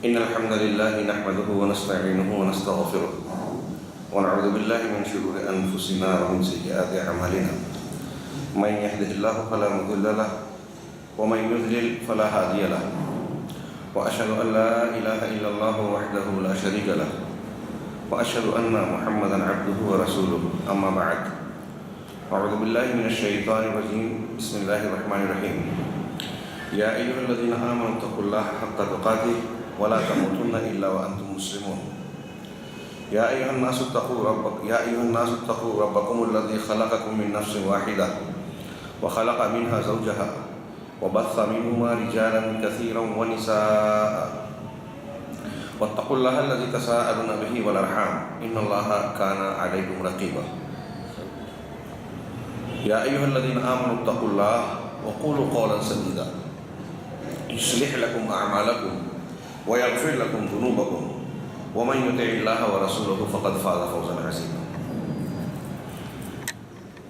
إن الحمد لله نحمده ونستعينه ونستغفره ونعوذ بالله من شرور أنفسنا ومن سيئات أعمالنا من يهده الله فلا مضل له ومن يضلل فلا هادي له وأشهد أن لا إله إلا الله وحده لا شريك له وأشهد أن محمدا عبده ورسوله أما بعد أعوذ بالله من الشيطان الرجيم بسم الله الرحمن الرحيم يا أيها الذين آمنوا اتقوا الله حق تقاته ولا تموتن إلا وأنتم مسلمون يا أيها الناس اتقوا ربكم الذي خلقكم من نفس واحدة وخلق منها زوجها وبث منهما رجالا كثيرا ونساء واتقوا الله الذي تساءلون به والأرحام إن الله كان عليكم رقيبا يا أيها الذين آمنوا اتقوا الله وقولوا قولا سديدا يصلح لكم أعمالكم ويغفر لكم ذنوبكم ومن يطع الله ورسوله فقد فاز فوزا عظيما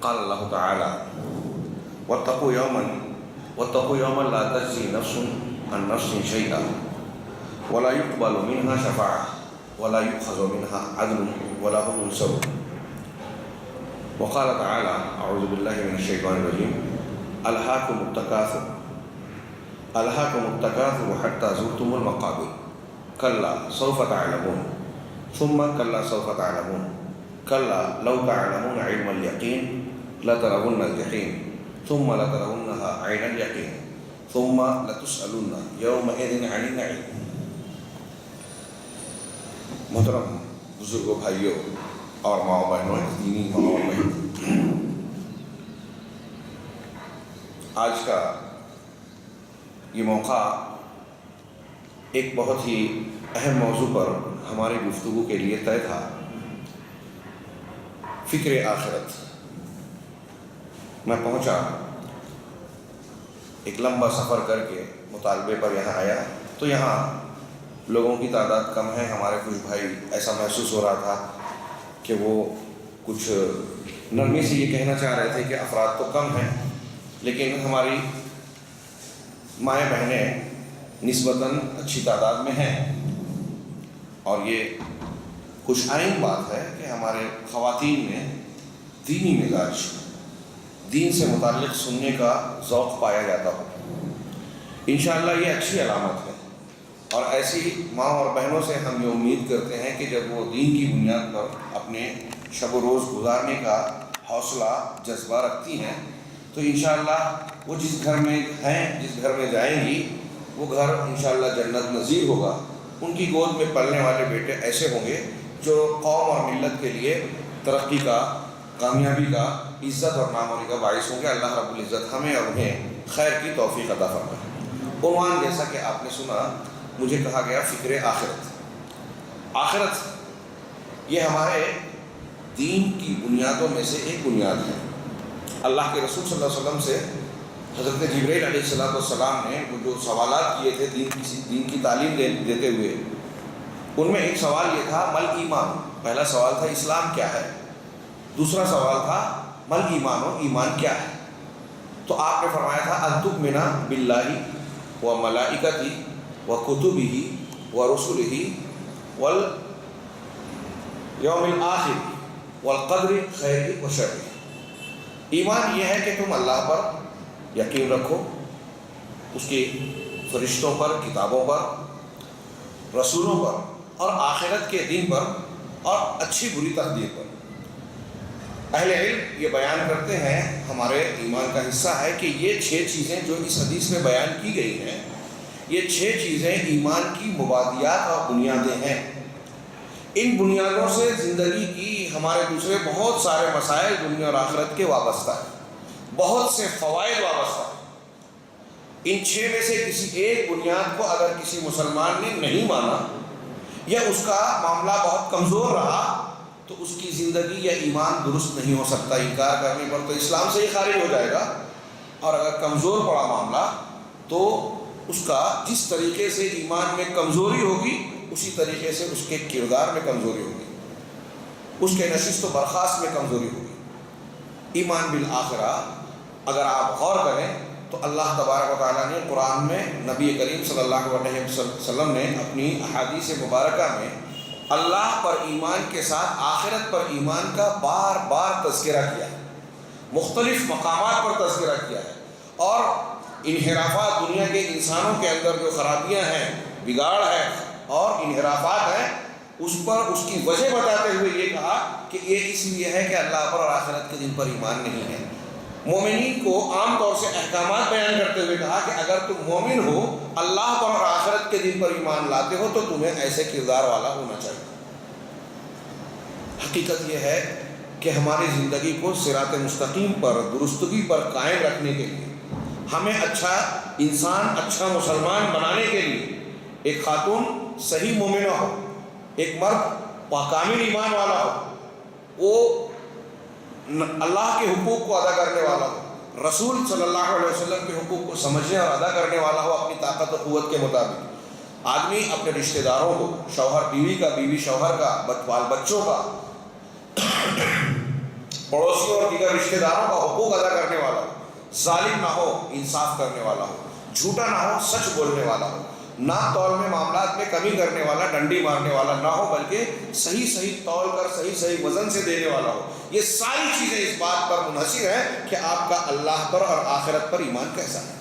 قال الله تعالى واتقوا يوما لا تجزي نفس عن نفس شيئا ولا يقبل منها شفاعة ولا يؤخذ منها عدل ولا هم ينصرون وقال تعالى أعوذ بالله من الشيطان الرجيم ألهاكم التكاثر حتى زرتم المقابر كلا سوف تعلمون ثم كلا سوف تعلمون كلا لو تعلمون علم اليقين لترون الجحيم ثم لترونها عين اليقين ثم لتسألن يومئذ عن النعيم. محترم بزرگوں بھائیوں اور ماں بہنوں دینی ماں اور بہن، آج کا یہ موقع ایک بہت ہی اہم موضوع پر ہماری گفتگو کے لیے طے تھا، فکر آخرت. میں پہنچا، ایک لمبا سفر کر کے مطالبے پر یہاں آیا تو یہاں لوگوں کی تعداد کم ہے. ہمارے کچھ بھائی ایسا محسوس ہو رہا تھا کہ وہ کچھ نرمی سے یہ کہنا چاہ رہے تھے کہ افراد تو کم ہیں لیکن ہماری مائیں بہنیں نسبتاً اچھی تعداد میں ہیں. اور یہ خوش آئند بات ہے کہ ہمارے خواتین میں دینی مزاج، دین سے متعلق سننے کا ذوق پایا جاتا ہو. انشاءاللہ یہ اچھی علامت ہے اور ایسی ماں اور بہنوں سے ہم یہ امید کرتے ہیں کہ جب وہ دین کی بنیاد پر اپنے شب و روز گزارنے کا حوصلہ جذبہ رکھتی ہیں تو انشاءاللہ وہ جس گھر میں ہیں، جس گھر میں جائیں گی، وہ گھر انشاءاللہ جنت نظیر ہوگا. ان کی گود میں پلنے والے بیٹے ایسے ہوں گے جو قوم اور ملت کے لیے ترقی کا، کامیابی کا، عزت اور ناموری کا باعث ہوں گے. اللہ رب العزت ہمیں اور انہیں خیر کی توفیق عطا فرمائے. عنوان جیسا کہ آپ نے سنا، مجھے کہا گیا فکر آخرت. آخرت یہ ہمارے دین کی بنیادوں میں سے ایک بنیاد ہے. اللہ کے رسول صلی اللہ علیہ وسلم سے حضرت جبرائیل علیہ السلام نے جو سوالات کیے تھے دین کی تعلیم دیتے ہوئے، ان میں ایک سوال یہ تھا مل ایمان. پہلا سوال تھا اسلام کیا ہے، دوسرا سوال تھا مل ایمان، ایمان کیا ہے. تو آپ نے فرمایا تھا ان تؤمن باللہ و ملائکتہ و کتبہ و رسلہ والیوم الآخر والقدر خیر و شر. ایمان یہ ہے کہ تم اللہ پر یقین رکھو، اس کے فرشتوں پر، کتابوں پر، رسولوں پر اور آخرت کے دن پر اور اچھی بری تقدیر پر. اہل علم یہ بیان کرتے ہیں، ہمارے ایمان کا حصہ ہے کہ یہ 6 چیزیں جو اس حدیث میں بیان کی گئی ہیں، یہ 6 چیزیں ایمان کی مبادیات اور بنیادیں ہیں. ان بنیادوں سے زندگی کی ہمارے دوسرے بہت سارے مسائل دنیا اور آخرت کے وابستہ ہیں، بہت سے فوائد وابستہ ہیں. ان 6 میں سے کسی ایک بنیاد کو اگر کسی مسلمان نے نہیں مانا یا اس کا معاملہ بہت کمزور رہا تو اس کی زندگی یا ایمان درست نہیں ہو سکتا. انکار کرنے پر تو اسلام سے ہی خارج ہو جائے گا، اور اگر کمزور پڑا معاملہ تو اس کا جس طریقے سے ایمان میں کمزوری ہوگی اسی طریقے سے اس کے کردار میں کمزوری ہوگی، اس کے نشست و برخاست میں کمزوری ہوگی. ایمان بالآخرہ اگر آپ غور کریں تو اللہ تبارک و تعالیٰ نے قرآن میں نبی کریم صلی اللہ علیہ وسلم نے اپنی احادیث مبارکہ میں اللہ پر ایمان کے ساتھ آخرت پر ایمان کا بار بار تذکرہ کیا ہے، مختلف مقامات پر تذکرہ کیا ہے، اور انحرافات دنیا کے انسانوں کے اندر جو خرابیاں ہیں، بگاڑ ہے اور انحرافات ہیں، اس پر اس کی وجہ بتاتے ہوئے یہ کہا کہ یہ اس لیے ہے کہ اللہ پر اور آخرت کے دن پر ایمان نہیں ہے۔ مومنین کو عام طور سے احکامات بیان کرتے ہوئے کہا کہ اگر تم مومن ہو، اللہ پر اور آخرت کے دن پر ایمان لاتے ہو، تو تمہیں ایسے کردار والا ہونا چاہیے۔ حقیقت یہ ہے کہ ہماری زندگی کو صراط مستقیم پر، درستگی پر قائم رکھنے کے لیے، ہمیں اچھا انسان، اچھا مسلمان بنانے کے لیے ایک خاتون صحیح مومنہ ہو، ایک مرد کامل ایمان والا ہو، وہ اللہ کے حقوق کو ادا کرنے والا ہو، رسول صلی اللہ علیہ وسلم کے حقوق کو سمجھنے اور ادا کرنے والا ہو اپنی طاقت و قوت کے مطابق۔ آدمی اپنے رشتہ داروں کو، شوہر بیوی کا، بیوی شوہر کا، بال بچوں کا، پڑوسیوں اور دیگر رشتہ داروں کا حقوق ادا کرنے والا ہو، ظالم نہ ہو، انصاف کرنے والا ہو، جھوٹا نہ ہو، سچ بولنے والا ہو، نہ تول میں معاملات میں کمی کرنے والا، ڈنڈی مارنے والا نہ ہو، بلکہ صحیح صحیح تول کر صحیح صحیح وزن سے دینے والا ہو۔ یہ ساری چیزیں اس بات پر منحصر ہیں کہ آپ کا اللہ پر اور آخرت پر ایمان کیسا ہے۔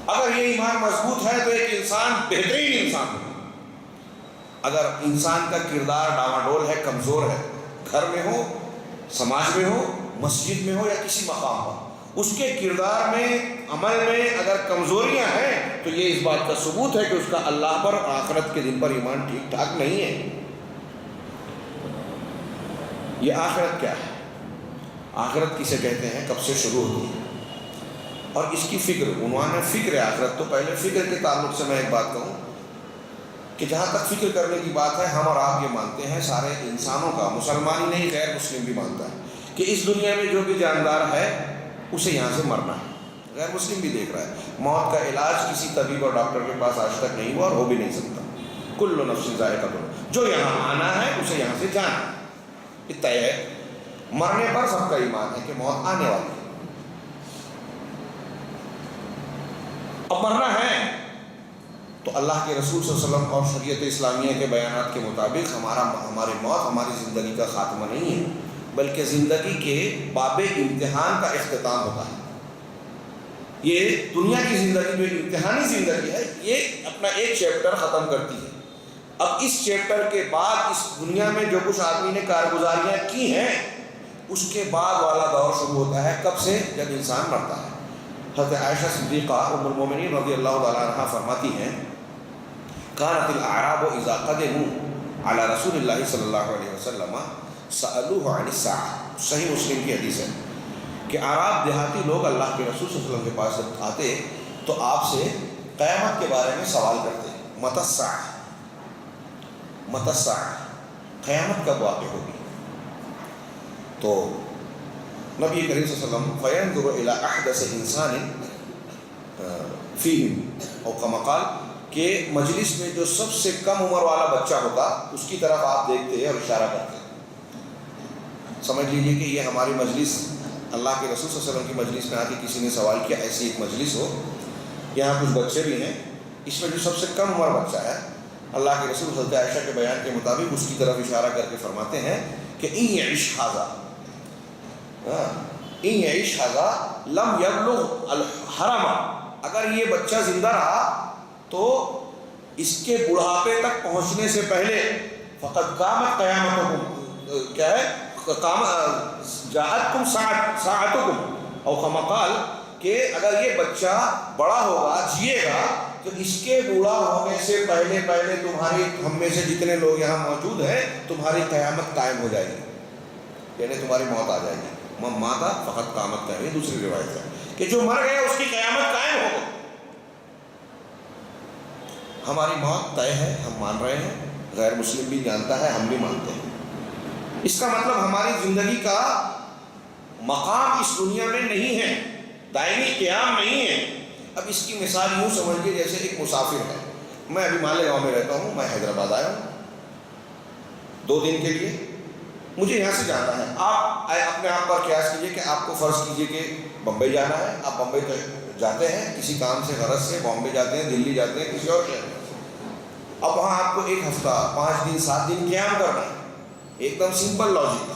اگر یہ ایمان مضبوط ہے تو ایک انسان بہترین انسان ہے۔ اگر انسان کا کردار ڈاواڈول ہے، کمزور ہے، گھر میں ہو، سماج میں ہو، مسجد میں ہو یا کسی مقام پر، اس کے کردار میں، عمل میں اگر کمزوریاں ہیں تو یہ اس بات کا ثبوت ہے کہ اس کا اللہ پر اور آخرت کے دن پر ایمان ٹھیک ٹھاک نہیں ہے۔ یہ آخرت کیا ہے؟ آخرت کسے کہتے ہیں، کب سے شروع ہوتی ہے، اور اس کی فکر، عنوان ہے فکر آخرت۔ تو پہلے فکر کے تعلق سے میں ایک بات کہوں کہ جہاں تک فکر کرنے کی بات ہے، ہم اور آپ یہ مانتے ہیں، سارے انسانوں کا، مسلمان ہی نہیں غیر مسلم بھی مانتا ہے کہ اس دنیا میں جو بھی جاندار ہے اسے یہاں سے مرنا ہے۔ غیر مسلم بھی دیکھ رہا ہے، موت کا علاج کسی طبیب اور ڈاکٹر کے پاس آج تک نہیں ہوا اور ہو بھی نہیں سکتا۔ کل نفس ذائقۃ الموت، جو یہاں آنا ہے اسے یہاں سے جانا ہے، یہ طے ہے۔ مرنے پر سب کا ایمان ہے کہ موت آنے والی ہے۔ اب مرنا ہے تو اللہ کے رسول صلی اللہ علیہ وسلم اور شریعت اسلامیہ کے بیانات کے مطابق ہماری موت ہماری زندگی کا خاتمہ نہیں ہے، بلکہ زندگی کے باب امتحان کا اختتام ہوتا ہے۔ یہ دنیا کی زندگی جو امتحانی زندگی ہے، یہ اپنا ایک چیپٹر ختم کرتی ہے۔ اب اس چیپٹر کے بعد اس دنیا میں جو کچھ آدمی نے کارگزاریاں کی ہیں، اس کے بعد والا دور شروع ہوتا ہے۔ کب سے؟ جب انسان مرتا ہے۔ حضرت عائشہ صدیقہ ام المومنین رضی اللہ تعالیٰ عنہا فرماتی ہیں، کانت الاعراب اذا قدموا علی رسول اللہ صلی اللہ علیہ وسلم سألوه عن الساعة۔ صحیح مسلم کی حدیث ہے کہ اعراب دیہاتی لوگ اللہ کے رسول صلی اللہ علیہ وسلم کے پاس جب آتے تو آپ سے قیامت کے بارے میں سوال کرتے، متی الساعة، متی الساعة، قیامت کب واقع ہوگی؟ تو نبی کریم صلی اللہ علیہ وسلم فینظر الی احدث انسان فیہم، او کما قال، کہ مجلس میں جو سب سے کم عمر والا بچہ ہوتا اس کی طرف آپ دیکھتے اور اشارہ کرتے۔ سمجھ لیجئے کہ یہ ہماری مجلس، اللہ کے رسول صلی اللہ علیہ وسلم کی مجلس میں آ کے کسی نے سوال کیا، ایسی ایک مجلس ہو، یہاں کچھ بچے بھی ہیں، اس میں جو سب سے کم عمر بچہ ہے، اللہ کے رسول حضرت عائشہ کے بیان کے مطابق اس کی طرف اشارہ کر کے فرماتے ہیں کہ ان یعش ھذا، ان یعش ھذا لم یبلغ الحرم، اگر یہ بچہ زندہ رہا تو اس کے بڑھاپے تک پہنچنے سے پہلے فقط قامت قیامتکم، کیا ہے، جاءتکم ساعتکم، او کما قال، کہ اگر یہ بچہ بڑا ہوگا، جیے گا، تو اس کے بوڑھا ہونے سے پہلے پہلے تمہاری، ہم میں سے جتنے لوگ یہاں موجود ہیں، تمہاری قیامت قائم ہو جائے گی، یعنی تمہاری موت آ جائے گی۔ من مات فقط قامت قائم، یہ دوسری روایت ہے کہ جو مر گیا اس کی قیامت قائم ہو گئی۔ ہماری موت طے ہے، ہم مان رہے ہیں، غیر مسلم بھی جانتا ہے، ہم بھی مانتے ہیں۔ اس کا مطلب ہماری زندگی کا مقام اس دنیا میں نہیں ہے، دائمی قیام نہیں ہے۔ اب اس کی مثال یوں سمجھیے جیسے ایک مسافر ہے، میں ابھی مالیگاؤں میں رہتا ہوں، میں حیدرآباد آیا ہوں 2 دن کے لیے، مجھے یہاں سے جانا ہے. آپ اپنے آپ پر قیاس کیجئے کہ آپ کو فرض کیجئے کہ بمبئی جانا ہے. آپ بمبئی تو جاتے ہیں کسی کام سے غرض سے، بامبے جاتے ہیں، دلی جاتے ہیں، کسی اور شہر میں. اب وہاں آپ کو 1 ہفتہ 5 دن 7 دن قیام کرنا ہے. ایک دم سمپل لاجک.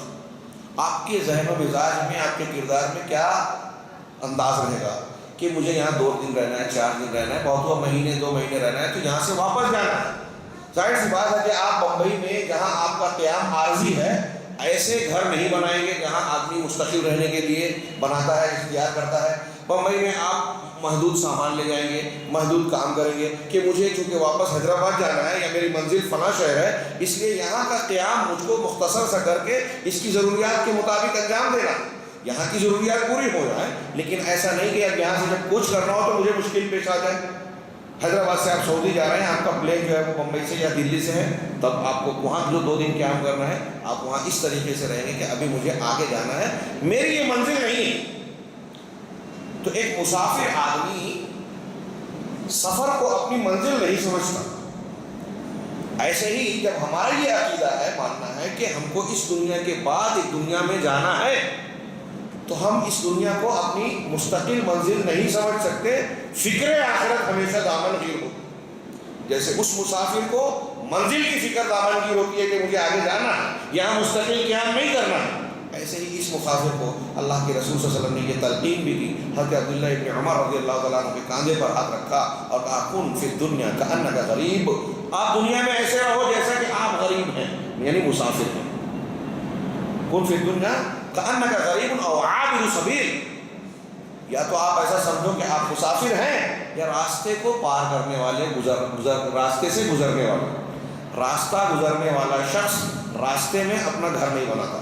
آپ کے ذہن و مزاج میں، آپ کے کردار میں کیا انداز رہے گا کہ مجھے یہاں 2 دن رہنا ہے، 4 دن رہنا ہے، بہت ہوا مہینے 2 مہینے رہنا ہے، تو یہاں سے واپس جانا ہے. ظاہر سی بات ہے کہ آپ بمبئی میں جہاں آپ کا قیام عارضی ہے، ایسے گھر نہیں بنائیں گے جہاں آدمی مستقل رہنے کے لیے بناتا ہے، اختیار کرتا ہے. بمبئی میں آپ محدود سامان لے جائیں گے، محدود کام کریں گے کہ مجھے چونکہ واپس حیدرآباد جانا ہے یا میری منزل فلاں شہر ہے، اس لیے یہاں کا قیام مجھ کو مختصر سا کر کے اس کی ضروریات کے مطابق انجام دینا. یہاں کی ضروریات پوری ہو جائیں، لیکن ایسا نہیں کہ اب یہاں سے جب کچھ کرنا ہو تو مجھے مشکل پیش آ جائے. حیدرآباد سے آپ سعودی جا رہے ہیں، آپ کا پلین جو ہے وہ بمبئی سے یا دلی سے ہے، تب آپ کو وہاں جو 2 دن قیام کرنا ہے، آپ وہاں اس طریقے سے رہیں گے کہ ابھی مجھے آگے جانا ہے، میری یہ منزل نہیں ہے. تو ایک مسافر آدمی سفر کو اپنی منزل نہیں سمجھتا. ایسے ہی جب ہمارا یہ عقیدہ ہے، ماننا ہے کہ ہم کو اس دنیا کے بعد ایک دنیا میں جانا ہے، تو ہم اس دنیا کو اپنی مستقل منزل نہیں سمجھ سکتے. فکر آخرت ہمیشہ دامن گیر ہوتی. جیسے اس مسافر کو منزل کی فکر دامن گیر ہوتی ہے کہ مجھے آگے جانا ہے، یہاں مستقل قیام نہیں کرنا ہے، ایسے ہی اس مسافر کو اللہ کے رسول صلی اللہ علیہ وسلم نے یہ تلقین بھی کی. حضرت عبداللہ ابن عمر رضی اللہ تعالیٰ عنہ کے کاندھے پر ہاتھ رکھا اور کہا کن فی الدنیا کأنک غریب. آپ دنیا میں ایسے رہو جیسا کہ آپ غریب ہیں، یعنی مسافر ہیں. کن فی الدنیا کأنک غریب او عابر سبیل. یا تو آپ ایسا سمجھو کہ آپ مسافر ہیں یا راستے کو پار کرنے والے، راستے سے گزرنے والے. راستہ گزرنے والا شخص راستے میں اپنا گھر نہیں بناتا.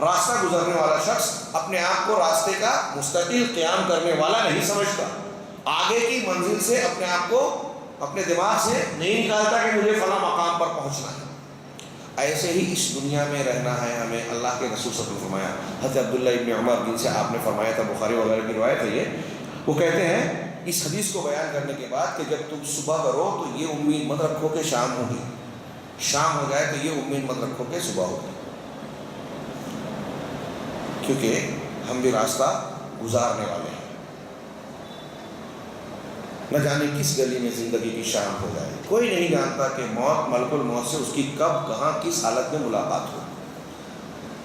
راستہ گزرنے والا شخص اپنے آپ کو راستے کا مستقل قیام کرنے والا نہیں سمجھتا. آگے کی منزل سے اپنے آپ کو اپنے دماغ سے نہیں نکالتا کہ مجھے فلاں مقام پر پہنچنا ہے. ایسے ہی اس دنیا میں رہنا ہے ہمیں. اللہ کے رسول صلی اللہ علیہ وسلم نے فرمایا، حضرت عبداللہ ابن عمر جن سے آپ نے فرمایا تھا، بخاری وغیرہ کی روایت ہے یہ، وہ کہتے ہیں اس حدیث کو بیان کرنے کے بعد کہ جب تم صبح کرو تو یہ امید مت رکھو کہ شام ہوگی، شام ہو جائے تو یہ امید مت رکھو کہ صبح ہوگی، کیونکہ ہم بھی راستہ گزارنے والے ہیں. نہ جانے کس گلی میں زندگی کی شام ہو جائے. کوئی نہیں جانتا کہ موت، ملک الموت سے اس کی کب کہاں کس حالت میں ملاقات ہو.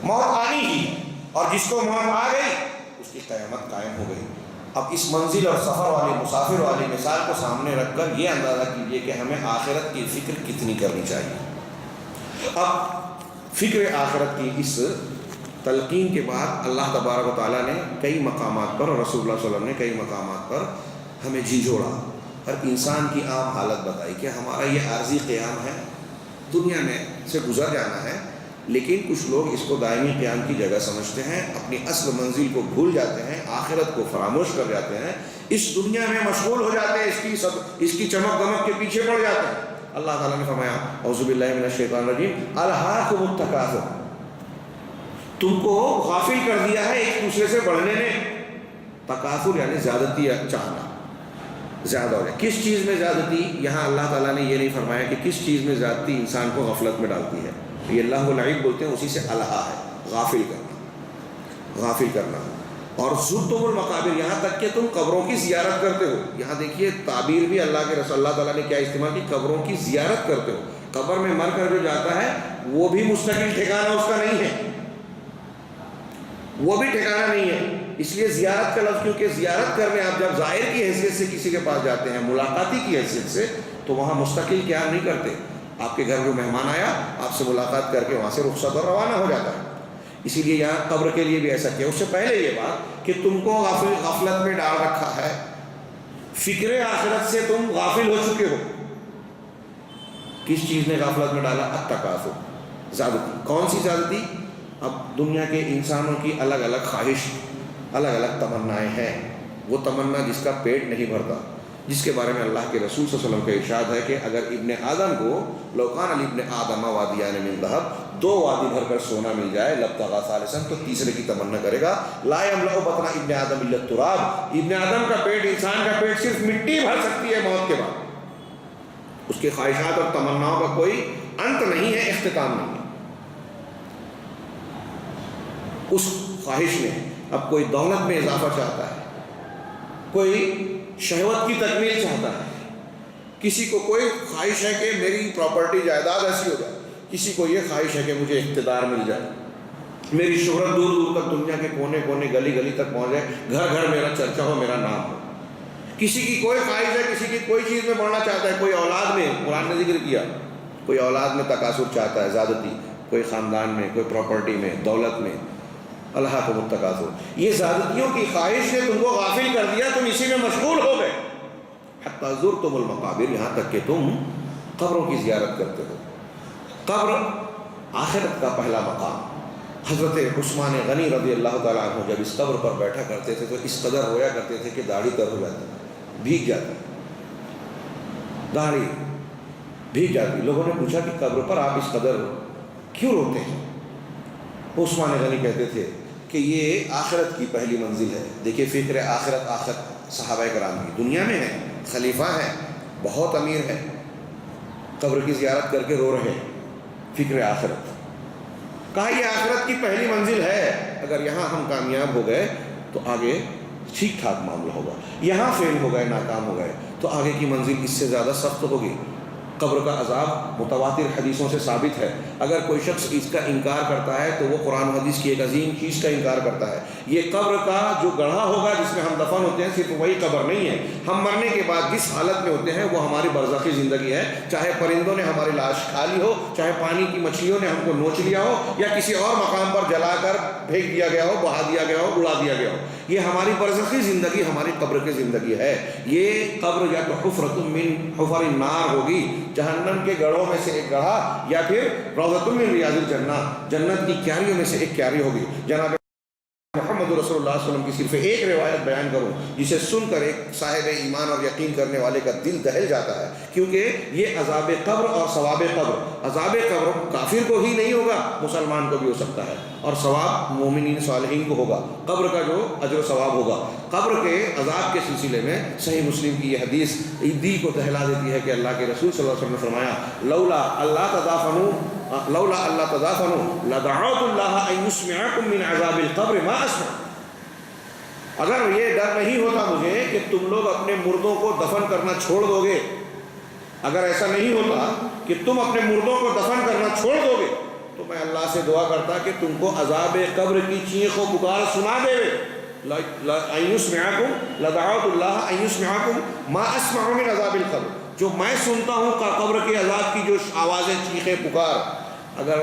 موت آنی ہی، اور جس کو موت آ گئی اس کی قیامت قائم ہو گئی. اب اس منزل اور سفر والی، مسافر والی مثال کو سامنے رکھ کر یہ اندازہ کیجئے کہ ہمیں آخرت کی فکر کتنی کرنی چاہیے. اب فکر آخرت کی اس تلقین کے بعد اللہ تبارک و تعالیٰ نے کئی مقامات پر، اور رسول اللہ صلی اللہ علیہ وسلم نے کئی مقامات پر ہمیں جھنجھوڑا اور انسان کی عام حالت بتائی کہ ہمارا یہ عارضی قیام ہے، دنیا میں سے گزر جانا ہے. لیکن کچھ لوگ اس کو دائمی قیام کی جگہ سمجھتے ہیں، اپنی اصل منزل کو بھول جاتے ہیں، آخرت کو فراموش کر جاتے ہیں، اس دنیا میں مشغول ہو جاتے ہیں، اس کی چمک دمک کے پیچھے پڑ جاتے ہیں. اللہ تعالیٰ نے فرمایا اعوذ باللہ من الشیطان الرجیم الہاکم التکاثر. تم کو غافل کر دیا ہے ایک دوسرے سے بڑھنے نے. تکاثر یعنی زیادتی چاہنا، زیادہ ہو جائے. کس چیز میں زیادتی؟ یہاں اللہ تعالیٰ نے یہ نہیں فرمایا کہ کس چیز میں زیادتی انسان کو غفلت میں ڈالتی ہے. یہ اللہ العیب بولتے ہیں، اسی سے الہا ہے، غافل کرنا، غافل کرنا. اور زرتم المقابر، یہاں تک کہ تم قبروں کی زیارت کرتے ہو. یہاں دیکھیے تعبیر بھی اللہ کے رسول اللہ تعالیٰ نے کیا استعمال کی، قبروں کی زیارت کرتے ہو. قبر میں مر کر جو جاتا ہے وہ بھی مستقل ٹھکانہ اس کا نہیں ہے، وہ بھی ٹھکانہ نہیں ہے. اس لیے زیارت کا لفظ، کیونکہ زیارت کرنے آپ جب زائر کی حیثیت سے کسی کے پاس جاتے ہیں، ملاقاتی کی حیثیت سے، تو وہاں مستقل قیام نہیں کرتے. آپ کے گھر میں مہمان آیا، آپ سے ملاقات کر کے وہاں سے رخصت اور روانہ ہو جاتا ہے. اسی لیے یہاں قبر کے لیے بھی ایسا کیا. اس سے پہلے یہ بات کہ تم کو غفلت میں ڈال رکھا ہے، فکر آخرت سے تم غافل ہو چکے ہو. کس چیز نے غفلت میں ڈالا؟ التکاثر، زیادتی. کون سی زیادتی؟ اب دنیا کے انسانوں کی الگ الگ خواہش، الگ الگ تمنائیں ہیں. وہ تمنا جس کا پیٹ نہیں بھرتا، جس کے بارے میں اللہ کے رسول صلی اللہ علیہ وسلم کا ارشاد ہے کہ اگر ابن آدم کو لو کان لابن آدم وادیان من ذهب، 2 وادی بھر کر سونا مل جائے، لابتغى ثالثا، تو تیسرے کی تمنا کرے گا. لا يملأ بطن ابن آدم الا التراب. ابن آدم کا پیٹ، انسان کا پیٹ صرف مٹی بھر سکتی ہے موت کے بعد. اس کی خواہشات اور تمناؤں کا کوئی انت نہیں ہے، اختتام نہیں ہے. اس خواہش نے، اب کوئی دولت میں اضافہ چاہتا ہے، کوئی شہوت کی تکمیل چاہتا ہے، کسی کو کوئی خواہش ہے کہ میری پراپرٹی جائیداد ایسی ہو جائے، کسی کو یہ خواہش ہے کہ مجھے اقتدار مل جائے، میری شہرت دور دور تک دنیا کے کونے کونے گلی گلی تک پہنچ جائے، گھر گھر میرا چرچا ہو، میرا نام ہو۔ کسی کی کوئی خواہش ہے، کسی کی کوئی چیز میں بڑھنا چاہتا ہے، کوئی اولاد میں، قرآن نے ذکر کیا، کوئی اولاد میں تکاثر چاہتا ہے، زیادتی، کوئی خاندان میں، کوئی پراپرٹی میں، دولت میں، اللہ کو التکاثر۔ یہ زیادتیوں کی خواہش نے تم کو غافل کر دیا، تم اسی میں مشغول ہو گئے، حتی زرتم المقابر، یہاں تک کہ تم قبروں کی زیارت کرتے ہو۔ قبر آخرت کا پہلا مقام۔ حضرت عثمان غنی رضی اللہ تعالیٰ عنہ جب اس قبر پر بیٹھا کرتے تھے تو اس قدر رویا کرتے تھے کہ داڑھی تر ہو جاتی، بھیگ جاتی، داڑھی بھیگ جاتی۔ لوگوں نے پوچھا کہ قبر پر آپ اس قدر کیوں روتے ہیں؟ عثمان غنی کہتے تھے کہ یہ آخرت کی پہلی منزل ہے۔ دیکھیے فکر آخرت صحابہ کرام کی، دنیا میں ہے، خلیفہ ہیں، بہت امیر ہیں، قبر کی زیارت کر کے رو رہے ہیں، فکر آخرت۔ کہا یہ آخرت کی پہلی منزل ہے، اگر یہاں ہم کامیاب ہو گئے تو آگے ٹھیک ٹھاک معاملہ ہوگا، یہاں فیل ہو گئے، ناکام ہو گئے تو آگے کی منزل اس سے زیادہ سخت ہوگی۔ قبر کا عذاب متواتر حدیثوں سے ثابت ہے، اگر کوئی شخص اس کا انکار کرتا ہے تو وہ قرآن و حدیث کی ایک عظیم چیز کا انکار کرتا ہے۔ یہ قبر کا جو گڑھا ہوگا جس میں ہم دفن ہوتے ہیں صرف وہی قبر نہیں ہے، ہم مرنے کے بعد جس حالت میں ہوتے ہیں وہ ہماری برزخی زندگی ہے، چاہے پرندوں نے ہماری لاش کھا لی ہو، چاہے پانی کی مچھلیوں نے ہم کو نوچ لیا ہو، یا کسی اور مقام پر جلا کر پھینک دیا گیا ہو، بہا دیا گیا ہو، اڑا دیا گیا ہو، یہ ہماری برزخی زندگی، ہماری قبر کی زندگی ہے۔ یہ قبر یا تو حفرۃ من حفر النار ہوگی، جہنم کے گڑھوں میں سے ایک گڑھا، یا پھر روضۃ من ریاض الجنہ، جنت کی کیاریوں میں سے ایک کیاری ہوگی۔ جناب محمد رسول اللہ صلی اللہ علیہ وسلم کی صرف ایک روایت بیان کروں جسے سن کر ایک صاحب ایمان اور یقین کرنے والے کا دل دہل جاتا ہے، کیونکہ یہ عذاب قبر اور ثواب قبر، عذاب قبر کافر کو ہی نہیں ہوگا، مسلمان کو بھی ہو سکتا ہے، اور ثواب مومنین صالحین کو ہوگا، قبر کا جو اجر و ثواب ہوگا۔ قبر کے عذاب کے سلسلے میں صحیح مسلم کی یہ حدیث دل کو دہلا دیتی ہے کہ اللہ کے رسول صلی اللہ علیہ وسلم نے فرمایا لولا اللہ تدافنوا لدعوت اللہ ان یسمعکم من عذاب القبر ما اسمع۔ اگر یہ ڈر نہیں ہوتا مجھے کہ تم لوگ اپنے مردوں کو دفن کرنا چھوڑ دو گے، اگر ایسا نہیں ہوتا کہ تم اپنے مردوں کو دفن کرنا چھوڑ دو گے تو میں اللہ سے دعا کرتا کہ تم کو عذاب قبر کی چیخ و پکار سنا دے۔ ان یسمعکم لدعوت اللہ ان یسمعکم ما اسمع من عذاب القبر، جو میں سنتا ہوں قبر کے عذاب کی جو آوازیں، چیخیں، پکار، اگر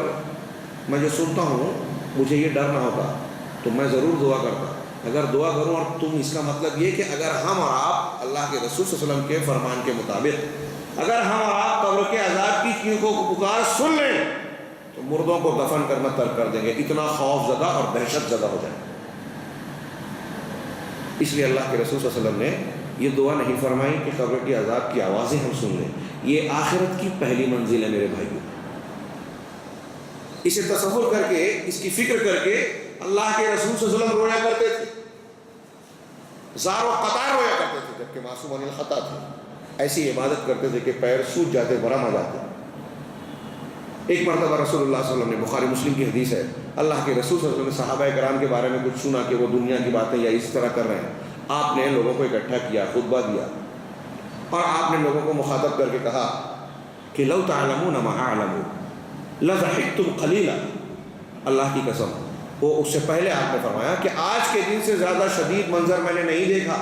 میں جو سنتا ہوں مجھے یہ ڈر نہ ہوتا تو میں ضرور دعا کرتا۔ اگر دعا کروں اور تم، اس کا مطلب یہ کہ اگر ہم اور آپ اللہ کے رسول صلی اللہ علیہ وسلم کے فرمان کے مطابق اگر ہم اور آپ قبر کے عذاب کی چیخوں کو پکار سن لیں تو مردوں کو دفن کرنا ترک کر دیں گے، اتنا خوف زدہ اور دہشت زدہ ہو جائیں۔ اس لیے اللہ کے رسول صلی اللہ علیہ وسلم نے یہ دعا نہیں فرمائی کہ قبر کی عذاب کی آوازیں ہم سن لیں، یہ آخرت کی پہلی منزل ہے میرے بھائیوں۔ اسے تصور کر کے، اس کی فکر کر کے اللہ کے رسول صلی اللہ علیہ وسلم رویا کرتے تھے، زار و قطار رویا کرتے تھے، جبکہ معصوم عن الخطا تھے، ایسی عبادت کرتے تھے کہ پیر سوج جاتے، برہم آ جاتے۔ ایک مرتبہ رسول اللہ صلی اللہ علیہ وسلم نے، بخاری مسلم کی حدیث ہے، اللہ کے رسول صلی اللہ علیہ وسلم نے صحابہ کرام کے بارے میں کچھ سنا کہ وہ دنیا کی باتیں یا اس طرح کر رہے ہیں، آپ نے لوگوں کو اکٹھا کیا، خطبہ دیا، اور آپ نے لوگوں کو مخاطب کر کے کہا کہ لو تعلمون ما اعلم لضحکتم قلیلا، اللہ کی قسم، وہ اس سے پہلے آپ نے فرمایا کہ آج کے دن سے زیادہ شدید منظر میں نے نہیں دیکھا،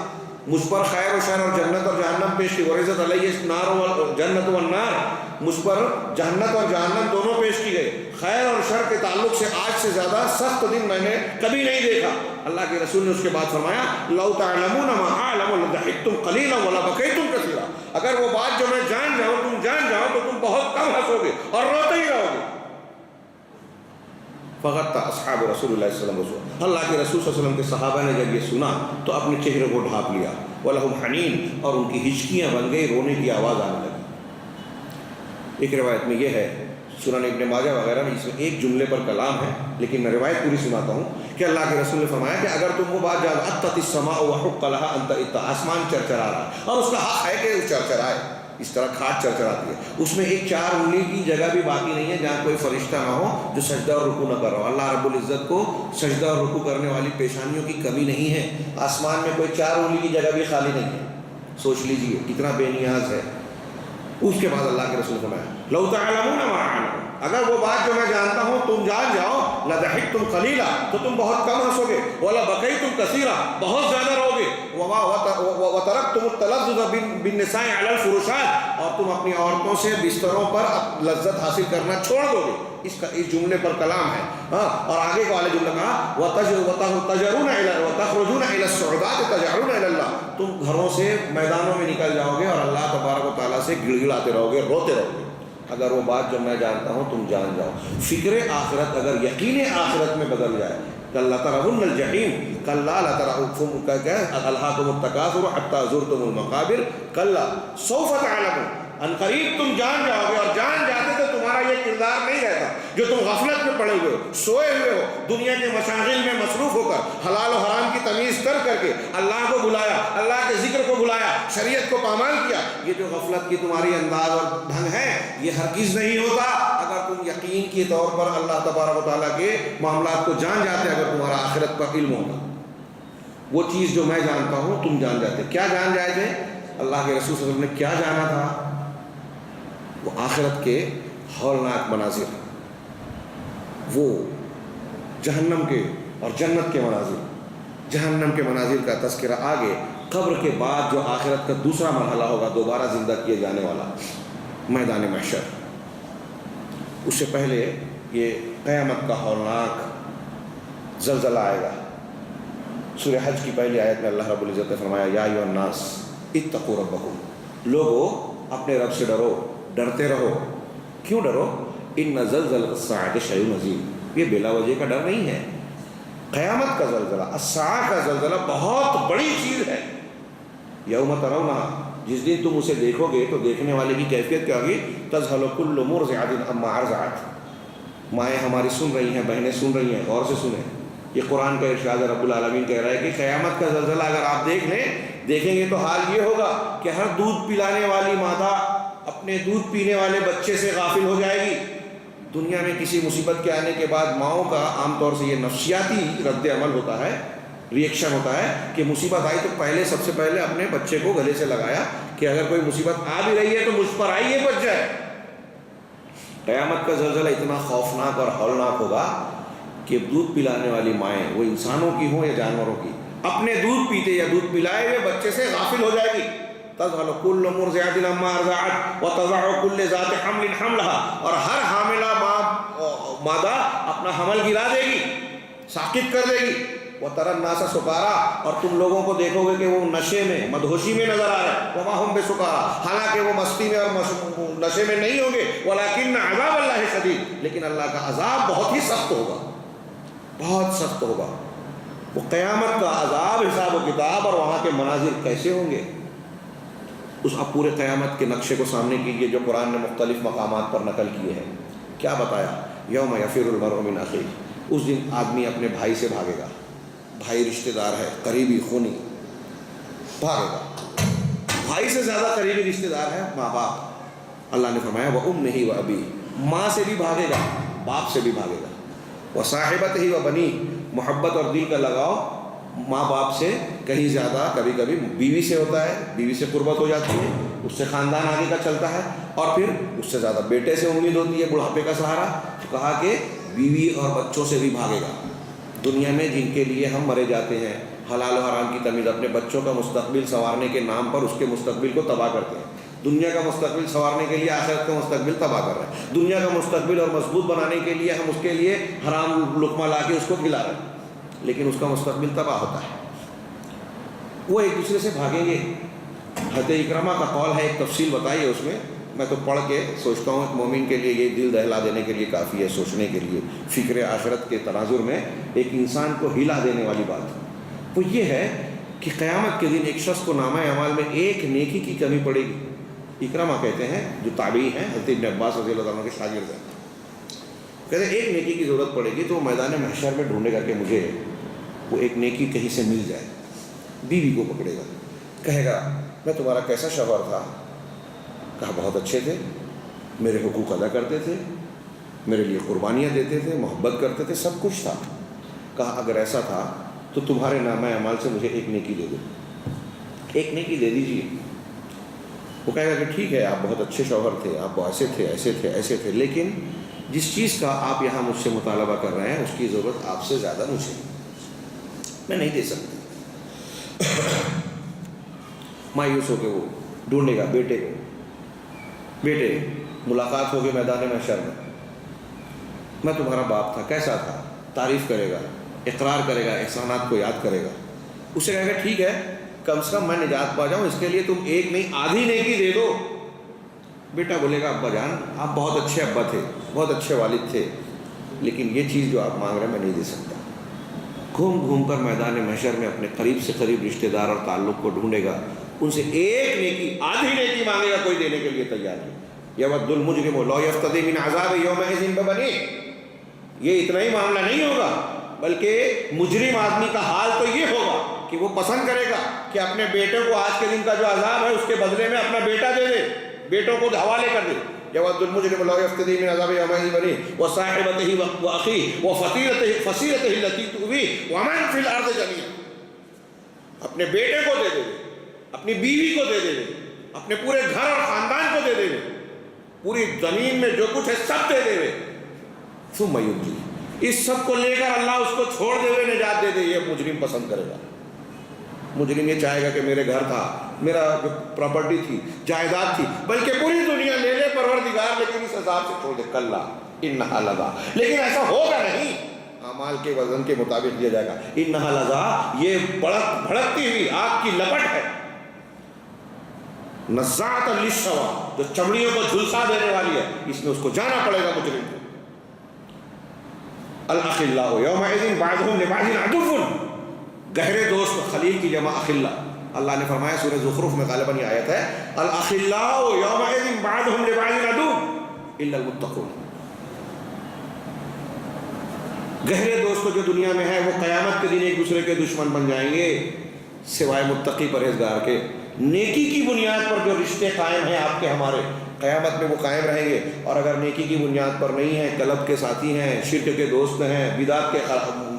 مجھ پر خیر و شر اور جنت اور جہنم پیش کی، وعرضت علیہ النار والجنت والنار، مجھ پر جنت اور جہنم دونوں پیش کی گئی، خیر اور شر کے تعلق سے آج سے زیادہ سخت دن میں نے کبھی نہیں دیکھا۔ اللہ کے رسول نے اس کے بعد فرمایا لو تعلمون ما اعلم لضحکتم قلیلا ولبکیتم کثیرا، اگر وہ بات جو میں جان جاؤں، تم جان جاؤ تو تم بہت کم ہنسو گے اور روتے ہی رہو گے۔ فغط اصحاب رسول اللہ صلی اللہ علیہ وسلم، اللہ کے رسول صلی اللہ علیہ وسلم کے صحابہ نے جب یہ سنا تو اپنے چہرے کو ڈھانپ لیا، وَلَهُمْ حَنِينٌ، اور ان کی ہچکیاں بن گئی، رونے کی آواز آنے لگی۔ ایک روایت میں یہ ہے، سنن ابن ماجہ وغیرہ میں اس میں ایک جملے پر کلام ہے، لیکن میں روایت پوری سناتا ہوں کہ اللہ کے رسول نے فرمایا کہ اگر تم وہ بات جان اَتَّتِ السَّمَاءُ وَحُقَّ لَهَا أَن تَئِتَّ، آسمان چرچرا رہا ہے اور اس کا حق ہے کہ وہ چرچرائے، اس طرح کھاٹ چرچراتی ہے، اس میں ایک 4 انگلی کی جگہ بھی باقی نہیں ہے جہاں کوئی فرشتہ نہ ہو جو سجدہ اور رکوع نہ کر رہا ہو۔ اللہ رب العزت کو سجدہ اور رکوع کرنے والی پیشانیوں کی کمی نہیں ہے، آسمان میں کوئی 4 انگلی کی جگہ بھی خالی نہیں ہے۔ سوچ لیجئے کتنا بے نیاز ہے۔ اس کے بعد اللہ کے رسول نے فرمایا لو تعلمون ما اعلم، اگر وہ بات جو میں جانتا ہوں تم جان جاؤ، لضحکتم قلیلا، تو تم بہت کم ہنسو گے، ولا بکیتم کثیرا، بہت زیادہ رو گے، وترکتم التلذذ بالنساء علی الفرشات، اور تم اپنی عورتوں سے بستروں پر لذت حاصل کرنا چھوڑ دو گے۔ اس جملے پر کلام ہے، اور آگے کو والے جملہ کہا وتخرجون الی الصعودات تجأرون الی اللہ، تم گھروں سے میدانوں میں نکل جاؤ گے اور اللہ تبارک و تعالیٰ سے گڑ گڑاتے رہو گے، روتے رہو گے۔ اگر وہ بات جو میں جانتا ہوں تم جان جاؤ، فکر آخرت اگر یقین آخرت میں بدل جائے، کلا ترون الجحیم، کلا لترونها الہاکم التکاثر حتی زرتم المقابر، کلا سوف تعلمون، ان قریب تم جان جاؤ گے، اور جان جاتے تو تمہارا یہ کردار نہیں رہتا جو تم غفلت میں پڑے ہوئے ہو، سوئے ہوئے ہو، دنیا کے مشاغل میں مصروف ہو کر، حلال و حرام کی تمیز کر کے اللہ کو بلایا، اللہ کے ذکر کو بلایا، شریعت کو پامال کیا۔ یہ جو غفلت کی تمہاری انداز اور ڈھنگ ہے یہ ہرگز نہیں ہوتا اگر تم یقین کے طور پر اللہ تبارک و تعالیٰ کے معاملات کو جان جاتے، اگر تمہارا آخرت پر علم ہوتا۔ وہ چیز جو میں جانتا ہوں تم جان جاتے۔ کیا جان جائے تھے؟ اللہ کے رسول صلی اللہ علیہ وسلم نے کیا جانا تھا؟ وہ آخرت کے ہولناک مناظر، وہ جہنم کے اور جنت کے مناظر، جہنم کے مناظر کا تذکرہ آگے، قبر کے بعد جو آخرت کا دوسرا مرحلہ ہوگا، دوبارہ زندہ کیے جانے والا میدان محشر، اس سے پہلے یہ قیامت کا ہولناک زلزلہ آئے گا۔ سورہ حج کی پہلی آیت میں اللہ رب العزت نے فرمایا یا ایھا الناس اتقوا ربکم، لوگو اپنے رب سے ڈرو، ڈرتے رہو۔ کیوں ڈرو؟ ان زلزلۃ الساعۃ شیء عظیم، یہ بلا وجہ کا ڈر نہیں ہے، قیامت کا زلزلہ، الساعہ کا زلزلہ بہت بڑی چیز ہے۔ یوم ترونھا، جس دن تم اسے دیکھو گے تو دیکھنے والے کی کیفیت کیا ہوگی؟ تذہل کل مرضعۃ عما ارضعت، مائیں ہماری سن رہی ہیں، بہنیں سن رہی ہیں، غور سے سنیں، یہ قرآن کا ارشاد رب العالمین کہہ رہا ہے کہ قیامت کا زلزلہ اگر آپ دیکھیں گے تو حال یہ ہوگا کہ ہر دودھ پلانے والی مادہ اپنے دودھ پینے والے بچے سے غافل ہو جائے گی۔ دنیا میں کسی مصیبت کے آنے کے بعد ماؤں کا عام طور سے یہ نفسیاتی رد عمل ہوتا ہے، ریئیکشن ہوتا ہے کہ مصیبت آئی تو سب سے پہلے اپنے بچے کو گلے سے لگایا کہ اگر کوئی مصیبت آ بھی رہی ہے تو مجھ پر آئی ہے، بچ جائے۔ قیامت کا زلزلہ اتنا خوفناک اور ہولناک ہوگا کہ دودھ پلانے والی مائیں، وہ انسانوں کی ہوں یا جانوروں کی، اپنے دودھ پیتے یا دودھ پلائے ہوئے بچے سے غافل ہو جائے گی۔ تذہل کل مرضعۃ عما ارضعت وتضع کل ذات حمل حملها، اور ہر حاملہ مادہ اپنا حمل گرا دے گی، ساقط کر دے گی۔ وتری الناس سکارا، اور تم لوگوں کو دیکھو گے کہ وہ نشے میں، مدہوشی میں نظر آ رہے ہیں، وما هم بسکارا، حالانکہ وہ مستی میں اور نشے میں نہیں ہوں گے، ولکن عذاب اللہ شدید، لیکن اللہ کا عذاب بہت ہی سخت ہوگا، بہت سخت ہوگا۔ وہ قیامت کا عذاب، حساب و کتاب اور وہاں کے مناظر کیسے ہوں گے، اس اب پورے قیامت کے نقشے کو سامنے کیجیے جو قرآن نے مختلف مقامات پر نقل کیے ہیں۔ کیا بتایا؟ یوم یفر المرء من اخیہ، اس دن آدمی اپنے بھائی سے بھاگے گا، بھائی رشتہ دار ہے، قریبی خونی، بھاگے گا۔ بھائی سے زیادہ قریبی رشتہ دار ہے ماں باپ۔ اللہ نے فرمایا وَأُمِّهِ وَأَبِيهِ، ماں سے بھی بھاگے گا، باپ سے بھی بھاگے گا۔ وَصَاحِبَتِهِ وَبَنِيهِ، محبت اور دل کا لگاؤ ماں باپ سے کہیں زیادہ کبھی کبھی بیوی سے ہوتا ہے، بیوی سے قربت ہو جاتی ہے، اس سے خاندان آگے کا چلتا ہے، اور پھر اس سے زیادہ بیٹے سے امید ہوتی ہے، بڑھاپے کا سہارا۔ تو کہا کہ بیوی اور بچوں سے بھی بھاگے گا۔ دنیا میں جن کے لیے ہم مرے جاتے ہیں، حلال و حرام کی تمیز، اپنے بچوں کا مستقبل سنوارنے کے نام پر اس کے مستقبل کو تباہ کرتے ہیں، دنیا کا مستقبل سنوارنے کے لیے آخرت کا مستقبل تباہ کر رہے ہیں، دنیا کا مستقبل اور مضبوط بنانے کے لیے ہم اس کے لیے حرام لقمہ لا کے اس کو کھلا رہے ہیں، لیکن اس کا مستقبل تباہ ہوتا ہے۔ وہ ایک دوسرے سے بھاگیں گے۔ حضرت اکرمہ کا قول ہے، ایک تفصیل بتائی ہے اس میں تو پڑھ کے سوچتا ہوں ایک مومن کے لیے یہ دل دہلا دینے کے لیے کافی ہے، سوچنے کے لیے، فکر آخرت کے تناظر میں ایک انسان کو ہلا دینے والی بات وہ یہ ہے کہ قیامت کے دن ایک شخص کو نامہ اعمال میں ایک نیکی کی کمی پڑے گی۔ اکرمہ کہتے ہیں جو تابعی ہیں، حضرت ابن عباس رضی اللہ عنہ کے شاگرد ہیں، کہتے ہیں ایک نیکی کی ضرورت پڑے گی تو وہ میدان محشر میں ڈھونڈے گا کہ مجھے وہ ایک نیکی کہیں سے مل جائے۔ بیوی کو پکڑے گا، کہے گا میں تمہارا کیسا شوہر تھا، کہا بہت اچھے تھے، میرے حقوق ادا کرتے تھے، میرے لیے قربانیاں دیتے تھے، محبت کرتے تھے، سب کچھ تھا۔ کہا اگر ایسا تھا تو تمہارے نامہ اعمال سے مجھے ایک نیکی دے دو، ایک نیکی دے دیجیے۔ وہ کہے گا کہ ٹھیک ہے، آپ بہت اچھے شوہر تھے، آپ ایسے تھے ایسے تھے ایسے تھے، لیکن جس چیز کا آپ یہاں مجھ سے مطالبہ کر رہے ہیں اس کی ضرورت آپ سے زیادہ مجھے، میں نہیں دے سکتی۔ مایوس ہو کے وہ ڈھونڈے گا بیٹے کو، بیٹے ملاقات ہوگی میدان محشر میں تمہارا باپ تھا، کیسا تھا؟ تعریف کرے گا، اقرار کرے گا، احسانات کو یاد کرے گا۔ اسے کہے گا ٹھیک ہے، کم سے کم میں نجات پا جاؤں، اس کے لیے تم ایک نہیں آدھی نیکی دے دو۔ بیٹا بولے گا ابا جان آپ بہت اچھے ابا تھے، بہت اچھے والد تھے، لیکن یہ چیز جو آپ مانگ رہے ہیں میں نہیں دے سکتا۔ گھوم گھوم کر میدان محشر میں اپنے قریب سے قریب رشتہ دار اور تعلق کو ڈھونڈے گا، ان سے ایک نیکی آدھی نیکی مانگے گا، کوئی دینے کے لیے تیار نہیں۔ یود المجرم لا یفتدی من عذاب یومئذ ببنیہ، یہ اتنا ہی معاملہ نہیں ہوگا، بلکہ مجرم آدمی کا حال تو یہ ہوگا کہ وہ پسند کرے گا کہ اپنے بیٹے کو آج کے دن کا جو عذاب ہے اس کے بدلے میں اپنا بیٹا دے دے، بیٹوں کو حوالے کر دے۔ یود المجرم لا یفتدی من عذاب یومئذ ببنیہ وصاحبتہ واخیہ وفصیلتہ التی تؤویہ ومن فی الارض جميعا، اپنے بیٹے کو دے دے، اپنی بیوی کو دے دے، اپنے پورے گھر اور خاندان کو دے دے، پوری زمین میں جو کچھ ہے سب دے دے، ثم ینجی، اس سب کو لے کر اللہ اس کو چھوڑ دے ہوئے نجات دے دے۔ یہ مجرم پسند کرے گا، مجرم یہ چاہے گا کہ میرے گھر تھا، میرا جو پراپرٹی تھی، جائیداد تھی، بلکہ پوری دنیا لے لے پروردگار، لیکن اس عذاب سے چھوڑ دے۔ کلا انہا لظا، لیکن ایسا ہوگا نہیں، اعمال کے وزن کے مطابق دیا جائے گا۔ انہا لظا، یہ بھڑکتی ہوئی آگ کی لپٹ ہے، نزاعۃ للشویٰ، جو چمڑیوں کو جھلسا دینے والی ہے، اس میں اس کو جانا پڑے گا مجرم کو۔ الاخلاء یومئذ بعضهم لبعض عدو، گہرے دوست، خلیل کی جمع اخلا۔ اللہ نے فرمایا سورہ زخرف میں غالباً یہ آیت ہے، الاخلاء یومئذ بعضهم لبعض عدو الا المتقون، گہرے دوست جو دنیا میں ہیں وہ قیامت کے دن ایک دوسرے کے دشمن بن جائیں گے سوائے متقی پرہیزگار کے۔ نیکی کی بنیاد پر جو رشتے قائم ہیں آپ کے ہمارے، قیامت میں وہ قائم رہیں گے، اور اگر نیکی کی بنیاد پر نہیں ہیں، طلب کے ساتھی ہیں، شرک کے دوست ہیں، بدعت کے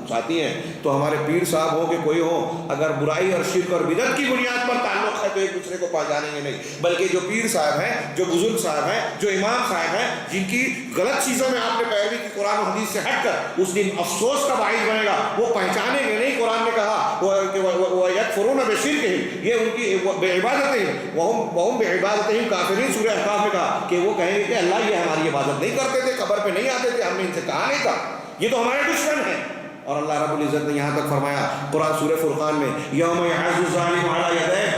ساتھی ہیں، تو ہمارے پیر صاحب ہوں کہ کوئی ہوں، اگر برائی اور شرک اور بدعت کی بنیاد پر تعلق ہے تو ایک دوسرے کو پہچانیں گے نہیں، بلکہ جو پیر صاحب ہیں، جو بزرگ صاحب ہیں، جو امام صاحب ہیں، جن کی غلط چیزوں میں آپ نے پیروی کی قرآن و حدیث سے ہٹ کر، اس دن افسوس کا باعث بنے گا، وہ پہچانیں گے نہیں۔ قرآن نے کہا وَيَكْفُرُونَ بِشِرْكِهِمْ، یہ ان کی بعبادتہم وَهُمْ بِعِبَادَتِهِمْ کافرین۔ سورہ احقاف میں کہا کہ وہ کہیں گے کہ اللہ یہ ہماری عبادت نہیں کرتے تھے، قبر پہ نہیں آتے تھے، ہم نے ان سے کہا نہیں تھا، یہ تو ہمارے دشمن ہیں۔ اور اللہ رب العزت نے یہاں تک فرمایا قرآن سورہ فرقان میں، یوم یعض الظالم علی یدیہ،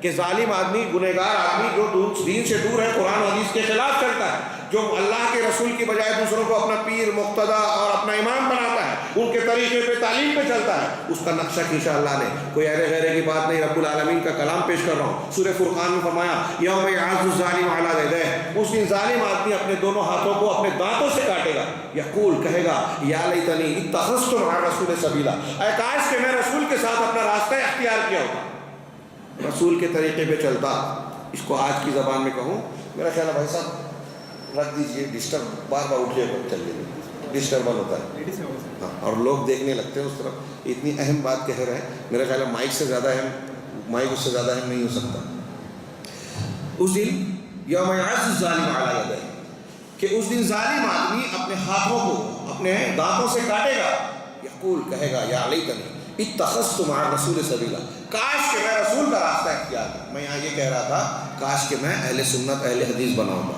کہ ظالم آدمی، گنہگار آدمی جو دین سے دور ہے، قرآن و حدیث کے خلاف کرتا ہے، جو اللہ کے رسول کی بجائے دوسروں کو اپنا پیر، مقتدا اور اپنا امام بناتا ہے، ان کے طریقے پہ تعلیم پہ چلتا ہے، اس کا نقشہ کھینچا اللہ نے۔ کوئی ارے غیرے کی بات نہیں، رب العالمین کا کلام پیش کر رہا ہوں۔ سورہ فرقان میں فرمایا یوم یعض الظالم علی یدیہ، اس دن ظالم آدمی اپنے دونوں ہاتھوں کو اپنے دانتوں سے کاٹے گا، یقول، کہے گا یا لیتنی اتخذت مع الرسول سبیلا، اے کاش کہ میں رسول کے ساتھ اپنا راستہ اختیار کیا ہوتا، رسول کے طریقے پہ چلتا۔ اس کو آج کی زبان میں کہوں، میرا خیال ہے بھائی صاحب رکھ دیجئے، ڈسٹرب بار بار اٹھیے گا، چلیے ڈسٹربن ہوتا ہے، ہاں، اور لوگ دیکھنے لگتے ہیں اس طرف۔ اتنی اہم بات کہہ رہے ہیں، میرا خیال ہے مائک سے زیادہ اہم، مائک اس سے زیادہ اہم نہیں ہو سکتا۔ اس دن یوم یعض الظالم علی یدیہ، کہ اس دن ظالم آدمی اپنے ہاتھوں کو اپنے دانتوں سے کاٹے گا، یقول، کہے گا یا لیتنی اتخذت مع الرسول سبیلا، کاش کہ میں رسول کا راستہ اختیار کروں۔ میں یہاں یہ کہہ رہا تھا کاش کہ میں اہل سنت اہل حدیث بناؤں گا،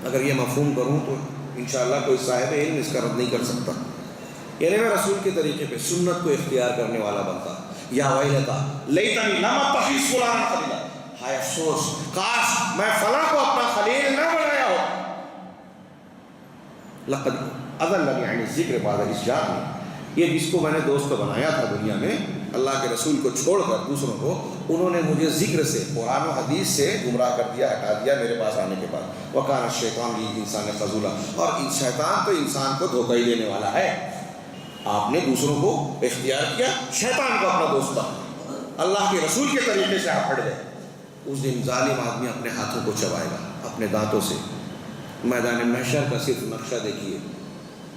اگر یہ مفہوم کروں تو انشاءاللہ کوئی صاحب علم اس کا رد نہیں کر سکتا، یعنی میں رسول کے طریقے پہ سنت کو اختیار کرنے والا بنتا۔ یا ویلتا لیتنی لم اتخذ فلانا خلیلا، ہائے افسوس، کاش میں فلاں کو اپنا خلیل نہ بنایا ہو۔ لقد اضلنی عن الذکر بعد اذ جاءنی، یہ جس کو میں نے دوست بنایا تھا دنیا میں، اللہ کے رسول کو چھوڑ کر دوسروں کو، انہوں نے مجھے ذکر سے، قرآن و حدیث سے گمراہ کر دیا، ہٹا دیا میرے پاس آنے کے بعد۔ وَكَانَ الشَّيْطَانُ لِلْإِنسَانِ خَذُولًا، اور شیطان تو انسان کو دھوکہ ہی دینے والا ہے۔ آپ نے دوسروں کو اختیار کیا، شیطان کو اپنا دوست بنا، اللہ کے رسول کے طریقے سے آپ ہٹ گئے۔ اس دن ظالم آدمی اپنے ہاتھوں کو چبائے گا، اپنے اپنے دانتوں سے. میدان محشر کا صرف نقشہ دیکھیے.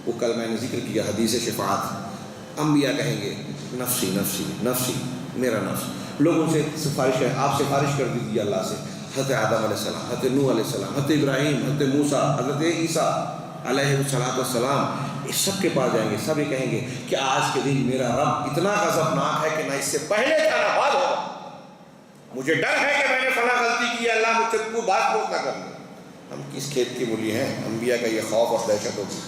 وہ کل میں نے ذکر کیا حدیث شفاعت. انبیاء کہیں گے نفسی نفسی نفسی، میرا نفس. لوگوں سے سفارش ہے، آپ سفارش کر دیجیے اللہ سے. حضرت آدم علیہ السلام، حضرت نوح علیہ السلام، حضرت ابراہیم، حضرت موسیٰ، حضرت عیسیٰ علیہ السلام، اس سب کے پاس جائیں گے. سب یہ کہیں گے کہ آج کے دن میرا رب اتنا غضبناک ہے کہ نہ اس سے پہلے تھا نہ بعد ہوگا. مجھے ڈر ہے کہ میں نے فلاں غلطی کی ہے، اللہ مجھ سے کوئی بات پوچھ نہ کر لے. ہم کس کھیت کی مولی ہیں؟ انبیاء کا یہ خوف اور دہشت ہوگی.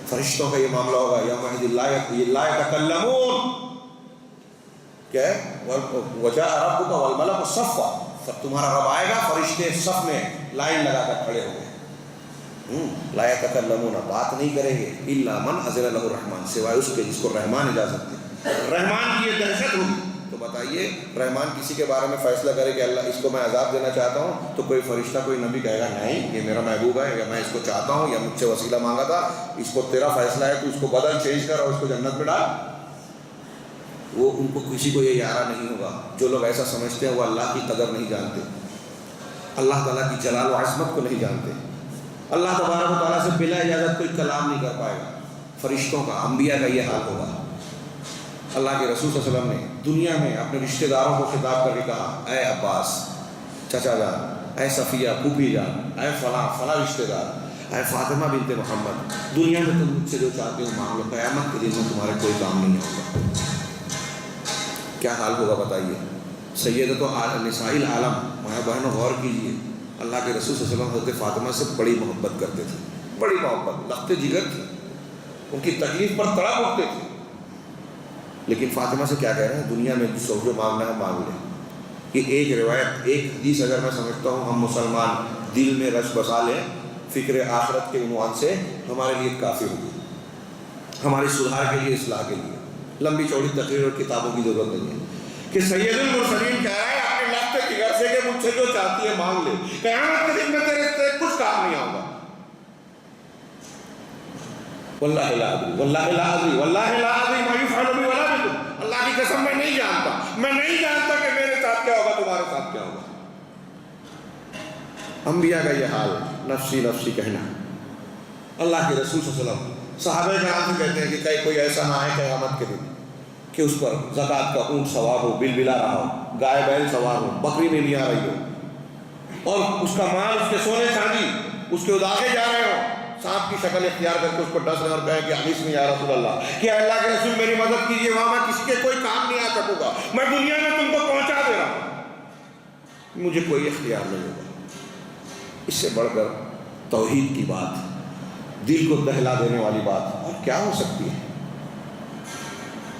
فرشتوں کا یہ معاملہ ہوگا. یومئذ لا یتکلمون، کیا ہے؟ وجاء ربک والملک صفا. تمہارا رب آئے گا، فرشتے صف میں لائن لگا کر کھڑے ہوں گے. لا یتکلمون، بات نہیں کریں گے. الا من اذن له الرحمن، سوائے اس کے جس کو رحمان اجازت دے. رحمان کی یہ دہشت ہوگی. تو بتائیے رحمان کسی کے بارے میں فیصلہ کرے کہ اللہ اس کو میں عذاب دینا چاہتا ہوں، تو کوئی فرشتہ کوئی نبی کہے گا نہیں یہ میرا محبوب ہے، یا میں اس کو چاہتا ہوں، یا مجھ سے وسیلہ مانگا تھا، اس کو تیرا فیصلہ ہے تو اس کو بدل چینج کر اور اس کو جنت میں ڈال. وہ ان کو کسی کو یہ یارہ نہیں ہوگا. جو لوگ ایسا سمجھتے ہیں وہ اللہ کی قدر نہیں جانتے، اللہ تعالیٰ کی جلال و عظمت کو نہیں جانتے. اللہ تبارک و تعالیٰ سے بلا اجازت کوئی کلام نہیں کر پائے گا. فرشتوں کا، انبیاء کا یہ حال ہوگا. اللہ کے رسول صلی اللہ علیہ وسلم نے دنیا میں اپنے رشتہ داروں کو خطاب کر کے کہا، اے عباس چچا جان، اے صفیہ پھوپھی جان، اے فلاں فلاں رشتہ دار، اے فاطمہ بنت محمد، دنیا میں تم مجھ سے جو چاہتے ہو مانگ لو، قیامت کے دن میں تمہارے کوئی کام نہیں ہوگا. کیا حال ہوگا بتائیے. سیدۃ نساء العالم، ماں بہنوں غور کیجیے. اللہ کے رسول صلی اللہ علیہ وسلم حضرت فاطمہ سے بڑی محبت کرتے تھے، بڑی محبت، لخت جگر تھی، ان کی تکلیف پر تڑپ اٹھتے تھے. لیکن فاطمہ سے کیا کہہ رہے ہیں؟ دنیا میں جو مانگنا ہے مانگ لیں. یہ ایک روایت، ایک حدیث اگر میں سمجھتا ہوں ہم مسلمان دل میں رچ بسا لیں فکر آخرت کے عنوان سے، ہمارے لیے کافی ہوگی. ہماری سدھار کے لیے، اصلاح کے لیے. لمبی چوڑی تقریر اور کتابوں کی ضرورت نہیں ہے. کہ سید المرسلین کہہ رہا ہے اپنے لخت جگر سے کہ مجھ سے جو چاہتی ہے مانگ لے، قیامت کے دن میں تیرے سے کچھ کام نہیں آؤں گا. واللہ لا ادری واللہ لا ادری واللہ لا ادری ما یفعل بی ولا بکم. اللہ کی قسم میں نہیں جانتا، میں نہیں جانتا کہ میرے ساتھ کیا ہوگا، تمہارے ساتھ کیا ہوگا. انبیاء کا یہ حال، نفسی نفسی کہنا. اللہ کے رسول صلی اللہ علیہ وسلم صحابہ کرام سے کہتے ہیں کہ کہیں کوئی ایسا نہ آئے قیامت کے دن کہ اس پر زکوٰۃ کا اونٹ سوار ہو، بل بلا رہا ہو، گائے بیل سوار ہو، بکری میں بھی آ رہی ہو، اور اس کا مال، اس کے سونے چاندی، اس کے اداخے جا رہے ہو، سانپ کی شکل اختیار کر کے اس کو ڈس رہے اور کہیں کہ حدیث میں یا رسول اللہ کہ اللہ کے رسول میری مدد کیجیے، وہاں میں کسی کے کوئی کام نہیں آ سکوں گا، میں دنیا میں تم کو پہنچا دے رہا ہوں، مجھے کوئی اختیار نہیں ہوگا. اس سے بڑھ کر توحید کی بات، دل کو دہلا دینے والی بات اور کیا ہو سکتی ہے.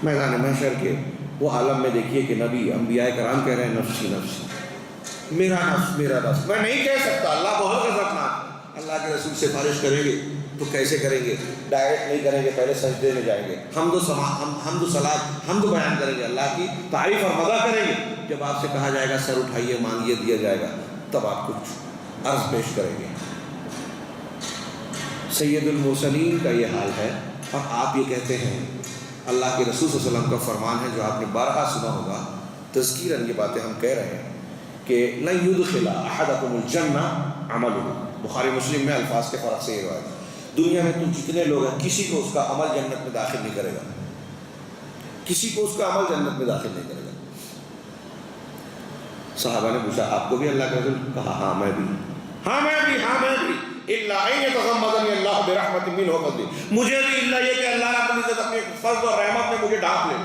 میدان محشر کے وہ عالم میں دیکھیے کہ نبی انبیاء کرام کہہ رہے ہیں نفسی نفسی، میرا نفس میرا نفس. میں نہیں کہہ سکتا، اللہ بہت غضبناک. اللہ کے رسول سفارش کریں گے تو کیسے کریں گے؟ ڈائریکٹ نہیں کریں گے، پہلے سجدے میں جائیں گے، حمد و صلات، حمد بیان کریں گے، اللہ کی تعریف اور مدح کریں گے. جب آپ سے کہا جائے گا سر اٹھائیے مانگیے دیا جائے گا، تب آپ کچھ عرض پیش کریں گے. سید المرسلین کا یہ حال ہے. اور آپ یہ کہتے ہیں، اللہ کے رسول صلی اللہ علیہ وسلم کا فرمان ہے جو آپ نے بارہا سنا ہوگا، تذکیراً یہ باتیں ہم کہہ رہے ہیں کہ لن يدخل احدکم الجنہ عملہ. بخاری مسلم میں الفاظ کے فرق سے یہ روایت ہے. دنیا میں تم جتنے لوگ ہیں کسی کو اس کا عمل جنت میں داخل نہیں کرے گا، کسی کو اس کا عمل جنت میں داخل نہیں کرے گا. صحابہ نے پوچھا آپ کو بھی اللہ کے رسول؟ کہا ہاں میں بھی، ہاں میں بھی، ہاں میں بھی. الا ان يتغمدني الله برحمت منه وفضل، مجھے بھی الا یہ کہ اللہ رب العزت اپنے فضل اور رحمت میں مجھے ڈھانپ لے.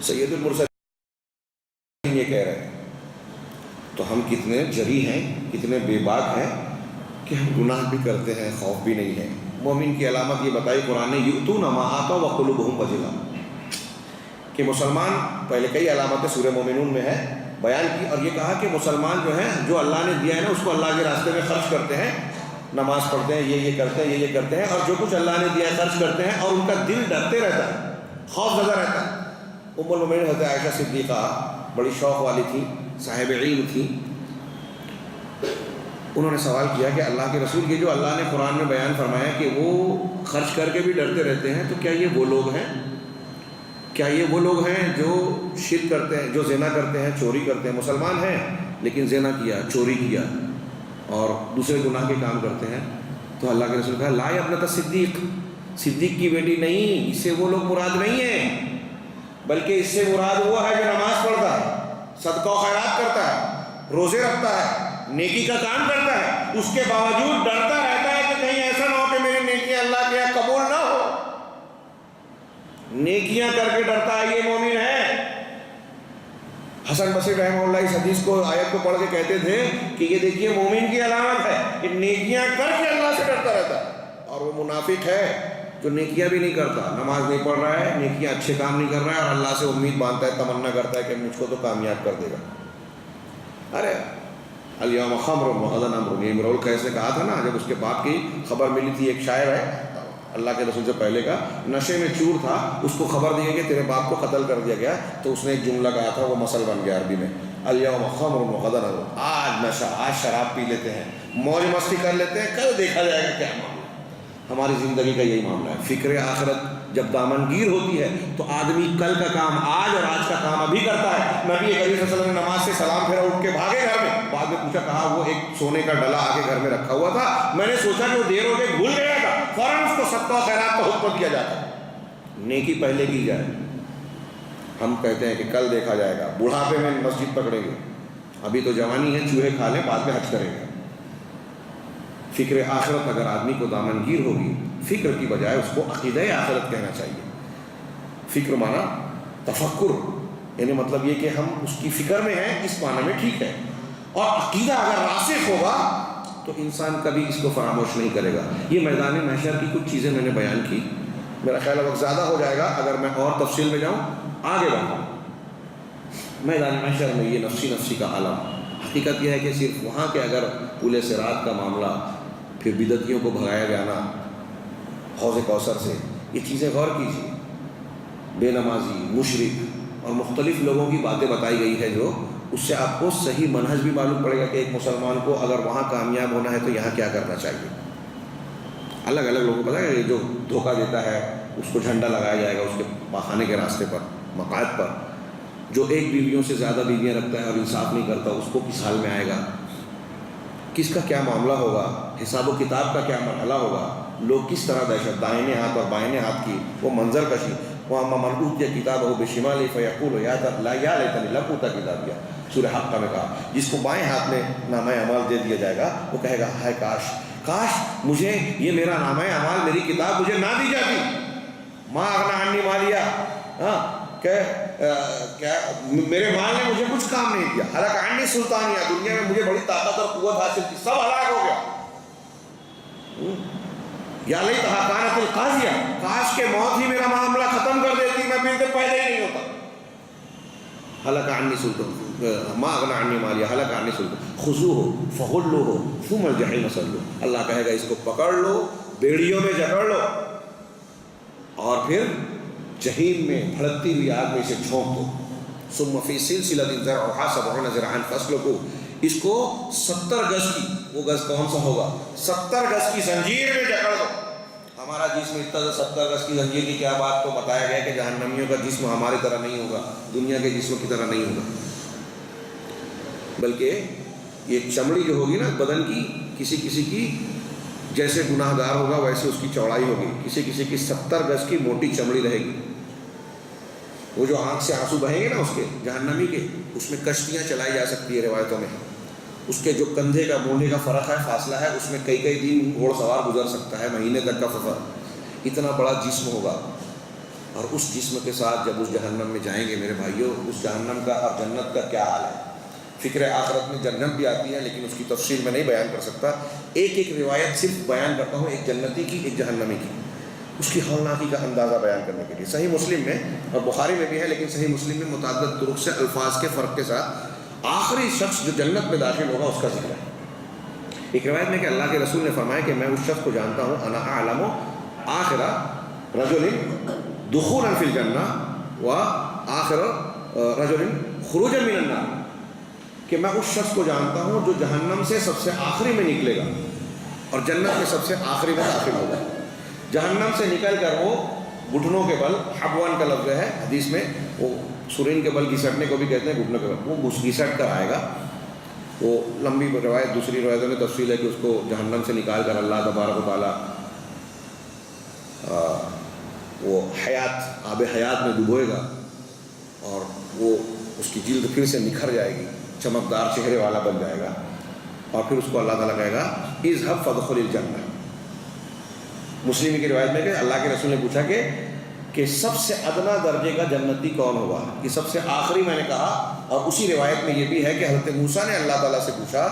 سید المرسلین یہ کہہ رہے ہیں. تو ہم کتنے جری ہیں، کتنے بے باک ہیں کہ ہم گناہ بھی کرتے ہیں، خوف بھی نہیں ہے. مومن کی علامت یہ بتائی قرآن نے، یؤتون ما آتوا وقلوبهم وجلہ، کہ مسلمان، پہلے کئی علامتیں سورہ مومنون میں ہے بیان کی، اور یہ کہا کہ مسلمان جو ہیں جو اللہ نے دیا ہے نا اس کو اللہ کے راستے میں خرچ کرتے ہیں، نماز پڑھتے ہیں، یہ کرتے ہیں، یہ کرتے ہیں، اور جو کچھ اللہ نے دیا ہے خرچ کرتے ہیں، اور ان کا دل ڈرتے رہتا ہے، خوف زدہ رہتا ہے. ام المؤمنین حضرت عائشہ صدیقہ بڑی شوق والی تھی، صاحب علم تھی. انہوں نے سوال کیا کہ اللہ کے رسول، یہ جو اللہ نے قرآن میں بیان فرمایا کہ وہ خرچ کر کے بھی ڈرتے رہتے ہیں، تو کیا یہ وہ لوگ ہیں؟ کیا یہ وہ لوگ ہیں جو شرک کرتے ہیں، جو زنا کرتے ہیں، چوری کرتے ہیں، مسلمان ہیں لیکن زنا کیا، چوری کیا اور دوسرے گناہ کے کام کرتے ہیں، تو اللہ کے رسول نے کہا لا یا ابنۃ صدیق، صدیق کی بیٹی نہیں، اس سے وہ لوگ مراد نہیں ہیں، بلکہ اس سے مراد وہ ہے جو نماز پڑھتا ہے، صدقہ و خیرات کرتا ہے، روزے رکھتا ہے، نیکی کا کام کرتا ہے، اس کے باوجود ڈرتا رہتا ہے کہ کہیں ایسا نہ ہو کہ میری نیکیاں اللہ کے یہاں قبول نہ ہو، نیکیاں کر کے ڈرتا ہے، یہ مومن ہے۔ حسن بصری رحمہ اللہ اس حدیث کو، آیت کو پڑھ کے کہتے تھے کہ یہ دیکھیے مومن کی علامت ہے کہ نیکیاں کر کے اللہ سے ڈرتا رہتا ہے، اور وہ منافق ہے جو نیکیاں بھی نہیں کرتا، نماز نہیں پڑھ رہا ہے، نیکیاں اچھے کام نہیں کر رہا ہے، اور اللہ سے امید باندھتا ہے، تمنا کرتا ہے کہ مجھ کو تو کامیاب کر دے گا۔ ارے الیوم خمر وغدا امر، یہ امرؤ القیس نے کہا تھا نا، جب اس کے باپ کی خبر ملی تھی، ایک شاعر ہے اللہ کے رسول سے پہلے کا، نشے میں چور تھا، اس کو خبر دی کہ تیرے باپ کو قتل کر دیا گیا، تو اس نے ایک جملہ کہا تھا، وہ مثل بن گیا عربی میں، الیوم خمر وغدا امر، آج نشہ، آج شراب پی لیتے ہیں، موج مستی کر لیتے ہیں، کل دیکھا جائے گا کیا معاملہ۔ ہماری زندگی کا یہی معاملہ ہے، فکر آخرت جب دامن گیر ہوتی ہے تو آدمی کل کا کام آج اور آج کا کام ابھی کرتا ہے۔ نبی کریم صلی اللہ علیہ وسلم نے نماز سے سلام پھیرا، اٹھ کے بھاگے گھر میں، بعد میں پوچھا، کہا وہ ایک سونے کا ڈلا آ کے گھر میں رکھا ہوا تھا، میں نے سوچا کہ وہ دیر ہو کے بھول گیا تھا، فوراً اس کو صدقہ و خیرات کا حکم دیا جاتا ہے، نیکی پہلے کی جائے۔ ہم کہتے ہیں کہ کل دیکھا جائے گا، بڑھاپے میں مسجد پکڑیں گے، ابھی تو جوانی ہے، چوہے کھا لیں، بعد میں حج کریں گے۔ فکر آخرت اگر آدمی کو دامن گیر ہوگی، فکر کی بجائے اس کو عقیدہ آخرت کہنا چاہیے۔ فکر مانا تفکر، یعنی مطلب یہ کہ ہم اس کی فکر میں ہیں، اس معنی میں ٹھیک ہے، اور عقیدہ اگر راسخ ہوگا تو انسان کبھی اس کو فراموش نہیں کرے گا۔ یہ میدان محشر کی کچھ چیزیں میں نے بیان کی، میرا خیال ہے وقت زیادہ ہو جائے گا اگر میں اور تفصیل میں جاؤں، آگے بڑھوں۔ میدان محشر میں یہ نفسی نفسی کا عالم، حقیقت یہ ہے کہ صرف وہاں کے اگر پل صراط کا معاملہ، پھر بدعتیوں کو بھگایا جانا حوض کوثر سے، یہ چیزیں غور کیجیے، بے نمازی، مشرک اور مختلف لوگوں کی باتیں بتائی گئی ہے، جو اس سے آپ کو صحیح منہج بھی معلوم پڑے گا کہ ایک مسلمان کو اگر وہاں کامیاب ہونا ہے تو یہاں کیا کرنا چاہیے۔ الگ الگ لوگوں کو پتہ ہے، جو دھوکہ دیتا ہے اس کو جھنڈا لگایا جائے گا اس کے پاخانے کے راستے پر، مقاعد پر، جو ایک بیویوں سے زیادہ بیویاں رکھتا ہے اور انصاف نہیں کرتا، اس کو کس حال میں آئے گا، کس کا کیا معاملہ ہوگا، حساب و کتاب کا کیا مرحلہ ہوگا، لوگ کس طرح دہشت، دائنے ہاتھ اور بائیں ہاتھ کی وہ منظر کشی، وَأَمَّا مَنْ أُوتِيَ كِتَابَهُ بِشِمَالِهِ فَيَقُولُ يَا لَيْتَنِي لَمْ أُوتَ كِتَابِيَهْ، سورہ حق میں کہا، جس کو بائیں ہاتھ میں نامہ اعمال دے دیا جائے گا، وہ کہے گا ہائے کاش مجھے یہ میرا نامہ اعمال، میری کتاب مجھے نہ دی جاتی، مَا أَغْنَىٰ عَنِّي مَالِيَهْ، کہ میرے مال نے مجھے کچھ کام نہیں دیا، ہلاک عنی سلطانیہ، دنیا میں مجھے بڑی طاقت اور قوت حاصل تھی، سب ہلاک ہو گیا۔ یا لیتہا کانت القاضیہ، کاش کے موت ہی میرا معاملہ ختم کر دیتی، میں پھر سے پیدا ہی نہیں ہوتا۔ ہلاک عنی سلطان، ما اغنی عنی مالیہ، ہلاک عنی سلطان، خذوہ فغلوہ ثم الجحیم صلوہ، اللہ کہے گا اس کو پکڑ لو، بیڑیوں میں جکڑ لو، اور پھر جہیم میں بھڑکتی ہوئی آگ میں اسے جھونک دو، ثم فی سلسلۃ ذرعہا 70 ذراعا فاسلکوہ، اس کو 70 گز کی، وہ گز کون سا ہوگا، 70 گز کی زنجیر میں جکڑ دو۔ ہمارا جسم اتنا، 70 گز کی زنجیر کی کیا بات، تو بتایا گیا کہ جہنمیوں کا جسم ہماری طرح نہیں ہوگا، دنیا کے جسم کی طرح نہیں ہوگا، بلکہ یہ چمڑی جو ہوگی نا بدن کی، کسی کسی کی جیسے گناہ گار ہوگا ویسے اس کی چوڑائی ہوگی، کسی کسی کی 70 گز کی موٹی چمڑی رہے گی۔ وہ جو آنکھ سے آنسو بہیں گے نا اس کے جہنمی کے، اس میں کشتیاں چلائی جا سکتی ہے روایتوں میں، اس کے جو کندھے کا مونڈے کا فرق ہے، فاصلہ ہے، اس میں کئی دن گھوڑ سوار گزر سکتا ہے، مہینے تک کا سفر، اتنا بڑا جسم ہوگا۔ اور اس جسم کے ساتھ جب اس جہنم میں جائیں گے میرے بھائیوں، اس جہنم کا اور جنت کا کیا حال ہے۔ فکر آخرت میں جنت بھی آتی ہے، لیکن اس کی تفصیل میں نہیں بیان کر سکتا، ایک روایت صرف بیان کرتا ہوں، ایک جنتی کی ایک جہنمی کی، اس کی ہولناکی کا اندازہ بیان کرنے کے لیے۔ صحیح مسلم میں اور بخاری میں بھی ہے، لیکن صحیح مسلم میں متعدد طرق سے الفاظ کے فرق کے ساتھ آخری شخص جو جنت میں داخل ہوگا اس کا ذکر ہے۔ ایک روایت میں کہ اللہ کے رسول نے فرمایا کہ میں اس شخص کو جانتا ہوں، انا اعلم آخر رجل دخولا فی الجنہ و آخر رجل خروجا من النار، کہ میں اس شخص کو جانتا ہوں جو جہنم سے سب سے آخری میں نکلے گا اور جنت میں سب سے آخری میں داخل ہوگا۔ جہنم سے نکل کر وہ گھٹنوں کے بل، حبوان کا لفظ ہے حدیث میں، وہ سرین کے بل گھسٹنے کو بھی کہتے ہیں، گھٹنوں کے بل، وہ گھسٹ کر آئے گا وہ لمبی روایت، دوسری روایتوں میں تفصیل ہے کہ اس کو جہنم سے نکال کر اللہ تبارک و تعالیٰ وہ حیات، آب حیات میں ڈبوئے گا، اور وہ اس کی جلد پھر سے نکھر جائے گی، چمکدار چہرے والا بن جائے گا، اور پھر اس کو اللہ تعالیٰ کہے گا اذهب فادخل الجنہ۔ مسلم کی روایت میں کہ اللہ کے رسول نے پوچھا کہ سب سے ادنا درجے کا جنتی کون ہوگا، کہ سب سے آخری میں نے کہا، اور اسی روایت میں یہ بھی ہے کہ حضرت موسیٰ نے اللہ تعالیٰ سے پوچھا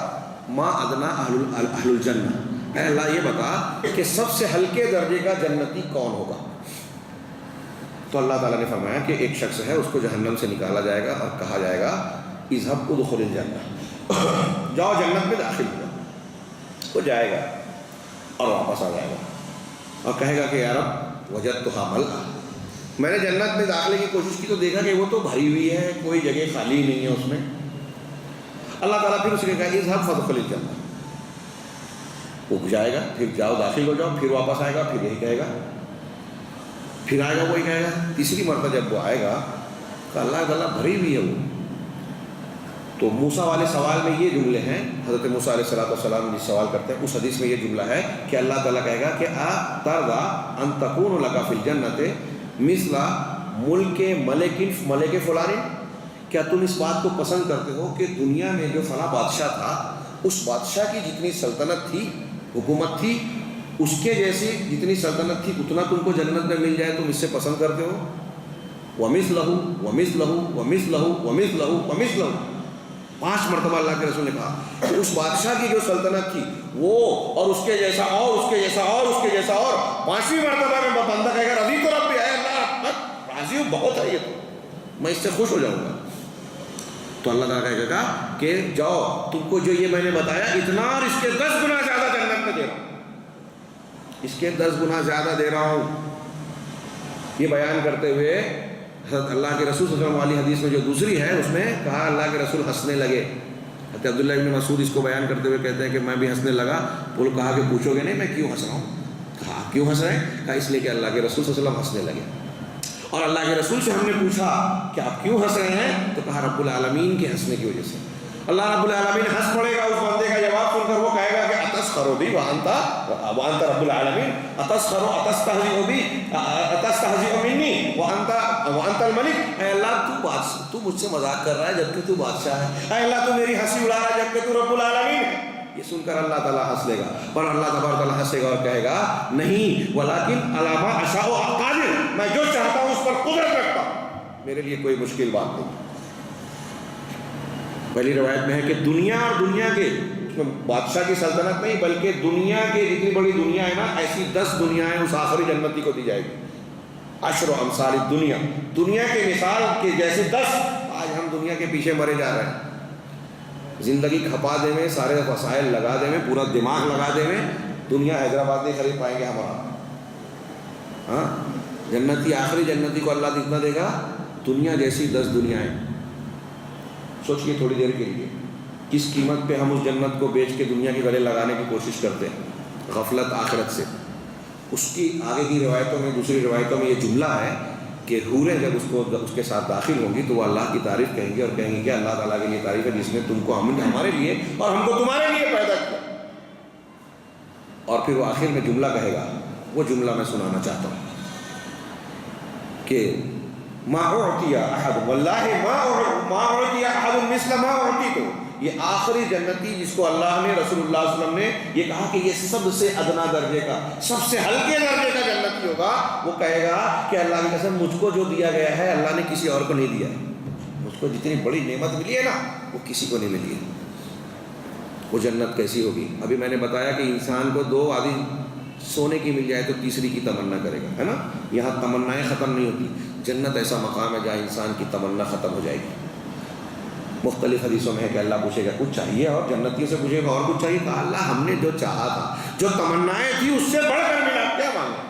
ما ادنا اہل الجنہ، اے اللہ یہ بتا کہ سب سے ہلکے درجے کا جنتی کون ہوگا؟ تو اللہ تعالیٰ نے فرمایا کہ ایک شخص ہے، اس کو جہنم سے نکالا جائے گا اور کہا جائے گا اذهب ادخل الجنہ، جاؤ جنت میں داخل ہو۔ وہ جائے گا اور واپس آ جائے گا اور کہے گا کہ یا رب وجدتھا ملأ، میں نے جنت میں داخلے کی کوشش کی تو دیکھا کہ وہ تو بھری ہوئی ہے، کوئی جگہ خالی نہیں ہے اس میں۔ اللہ تعالیٰ پھر اس نے کہا اذهب فادخل الجنہ، وہ جائے گا، پھر جاؤ داخل ہو جاؤ، پھر واپس آئے گا، پھر یہی کہے گا، پھر آئے گا وہی کہے گا۔ تیسری مرتبہ جب وہ آئے گا کہ اللہ تعالیٰ بھری ہوئی ہے وہ، تو موسیٰ والے سوال میں یہ جملے ہیں، حضرت موسیٰ علیہ السلام جس سوال کرتے ہیں اس حدیث میں یہ جملہ ہے کہ اللہ تعالیٰ کہے گا کہ ترضیٰ ان تکون لک فی الجنۃ مثل ملک فلان، کیا تم اس بات کو پسند کرتے ہو کہ دنیا میں جو فلاں بادشاہ تھا اس بادشاہ کی جتنی سلطنت تھی، حکومت تھی، اس کے جیسی جتنی سلطنت تھی اتنا تم کو جنت میں مل جائے، تم اس سے پسند کرتے ہو؟ وَمِثْلَهُ وَمِثْلَهُ وَمِثْلَهُ وَمِثْلَهُ وَمِثْلَهُ، 5 مرتبہ اللہ کے رسول نے کہا کہ اس بادشاہ کی جو سلطنت تھی وہ، اور اس کے جیسا اور اس کے جیسا اور اس کے جیسا، اور 5ویں مرتبہ میں بندہ کہے گا رضی تو رب بھی ہے، اللہ راضی ہوں، بہت ہے یہ، تو میں اس سے خوش ہو جاؤں گا۔ تو اللہ تعالیٰ کہے گا کہ جاؤ، تم کو جو یہ میں نے بتایا اتنا اور اس کے 10 گنا زیادہ جنت میں دے رہا ہوں، اس کے 10 گنا زیادہ دے رہا ہوں۔ یہ بیان کرتے ہوئے حضرت اللہ کے رسول صلی اللہ علیہ وسلم والی حدیث میں جو دوسری ہے اس میں کہا اللہ کے رسول ہنسنے لگے۔ حضرت عبداللہ ابن مسعود اس کو بیان کرتے ہوئے کہتے ہیں کہ میں بھی ہنسنے لگا۔ وہ کہا کہ پوچھو گے نہیں میں کیوں ہنس رہا ہوں؟ کہا کیوں ہنس رہے ہیں؟ کہا اس لیے کہ اللہ کے رسول صلی اللہ علیہ وسلم ہنسنے لگے۔ اور اللہ کے رسول سے ہم نے پوچھا کہ آپ کیوں ہنس رہے ہیں؟ تو کہا رب العالمین کے ہنسنے کی وجہ سے۔ اللہ رب العالمین ہنس پڑے گا اس بندے کا جواب سن کر، وہ کہے گا کہ اتسخروا بی وانت رب العالمین، اتستہزئ بی اتستہزئ منی وانت الملک، اے اللہ تو مجھ سے مذاق کر رہا ہے جبکہ تو بادشاہ ہے، اے اللہ تو میری ہنسی اڑا رہا ہے جبکہ تو رب العالمین ہے۔ یہ سن کر اللہ تعالیٰ ہنس لے گا، پر اللہ تبارک تعالیٰ ہنسے گا اور کہے گا نہیں ولکن علی ما اشاء قادر، میں جو چاہتا ہوں اس پر قدرت رکھتا ہوں، میرے لیے کوئی مشکل بات نہیں۔ پہلی روایت میں ہے کہ دنیا اور دنیا کے، اس میں بادشاہ کی سلطنت نہیں بلکہ دنیا کے جتنی بڑی دنیا ہے نا، ایسی 10 دنیایں اس آخری جنتی کو دی جائے گی۔ 10 امثال الدنیا، دنیا کے مثال کے جیسے 10۔ آج ہم دنیا کے پیچھے مرے جا رہے ہیں، زندگی کھپا دے میں، سارے وسائل لگا دے میں، پورا دماغ لگا دے میں، دنیا حیدرآباد نہیں خرید پائیں گے ہمارا۔ ہاں، جنتی آخری جنتی کو اللہ کتنا دے گا؟ دنیا جیسی 10 دنیایں۔ سوچئے تھوڑی دیر کے لیے کس قیمت پہ ہم اس جنت کو بیچ کے دنیا کے گلے لگانے کی کوشش کرتے ہیں، غفلت آخرت سے۔ اس کی آگے کی روایتوں میں، دوسری روایتوں میں یہ جملہ ہے کہ حوریں جب اس کے ساتھ داخل ہوں گی تو وہ اللہ کی تعریف کہیں گی اور کہیں گی کہ اللہ تعالیٰ کے لیے تعریف ہے جس نے تم کو ہمارے لیے اور ہم کو تمہارے لیے پیدا کیا۔ اور پھر وہ آخر میں جملہ کہے گا، وہ جملہ میں سنانا چاہتا ہوں کہ ما اعطی احد واللہ ما اعطی احد مثل ما اعطیت، یہ آخری جنتی جس کو اللہ نے، رسول اللہ صلی اللہ علیہ وسلم نے یہ کہا کہ یہ سب سے ادنا درجے کا، سب سے ہلکے درجے کا جنتی ہوگا، وہ کہے گا کہ اللہ کی قسم مجھ کو جو دیا گیا ہے اللہ نے کسی اور کو نہیں دیا ہے، مجھ کو جتنی بڑی نعمت ملی ہے نا وہ کسی کو نہیں ملی ہے۔ وہ جنت کیسی ہوگی؟ ابھی میں نے بتایا کہ انسان کو 2 آدھی سونے کی مل جائے تو تیسری کی تمنا کرے گا، ہے نا؟ یہاں تمنائیں ختم نہیں ہوتی، جنت ایسا مقام ہے جہاں انسان کی تمنا ختم ہو جائے گی۔ مختلف حدیثوں میں ہے کہ اللہ پوچھے گا کچھ چاہیے، اور جنتیوں سے پوچھے گا اور کچھ چاہیے؟ کہا اللہ ہم نے جو چاہا تھا، جو تمنائیں تھی اس سے بڑھ کر ملا، کیا مانگا؟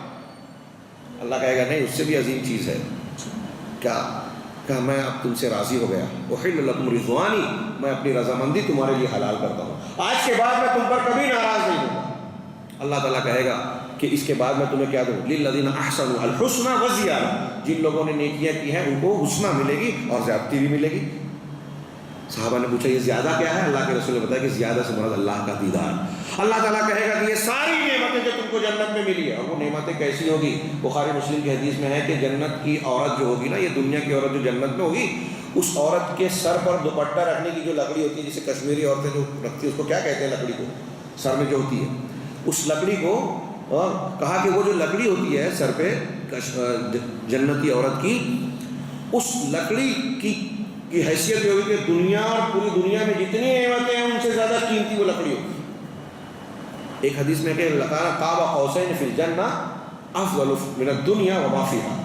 اللہ کہے گا نہیں، اس سے بھی عظیم چیز ہے۔ کیا؟ کہ میں اب تم سے راضی ہو گیا، احل لکم رضوانی، میں اپنی رضامندی تمہارے لیے حلال کرتا ہوں، آج کے بعد میں تم پر کبھی ناراض نہیں ہوں گا۔ اللہ تعالیٰ کہے گا کہ اس کے بعد میں تمہیں کیا دوں؟ للذین احسنوا الحسنی وزیادہ، جن لوگوں نے نیکیاں کی ہیں ان کو حسنہ ملے گی اور زیادتی بھی ملے گی۔ صحابہ نے پوچھا یہ زیادہ کیا ہے؟ اللہ کے رسول نے بتایا کہ زیادہ سے مراد اللہ کا دیدار۔ اللہ تعالیٰ کہے گا کہ یہ ساری نعمتیں جو تم کو جنت میں ملی ہے، اور وہ نعمتیں کیسی ہوگی؟ بخاری مسلم کی حدیث میں ہے کہ جنت کی عورت جو ہوگی نا، یہ دنیا کی عورت جو جنت میں ہوگی، اس عورت کے سر پر دوپٹہ رکھنے کی جو لکڑی ہوتی ہے، جسے کشمیری عورتیں جو رکھتی ہیں اس کو کیا کہتے ہیں؟ لکڑی کو سر میں جو ہوتی ہے، اس لکڑی کو کہا کہ وہ جو لکڑی ہوتی ہے سر پہ جنتی عورت کی، اس لکڑی کی حیثیت یہ ہوگی کہ دنیا اور پوری دنیا میں جتنی نعمتیں ہیں ان سے زیادہ قیمتی وہ لکڑی ہوگی۔ ایک حدیث میں کہ لکان قاب قوسین فی الجنہ افضل من الدنیا وما فیہا،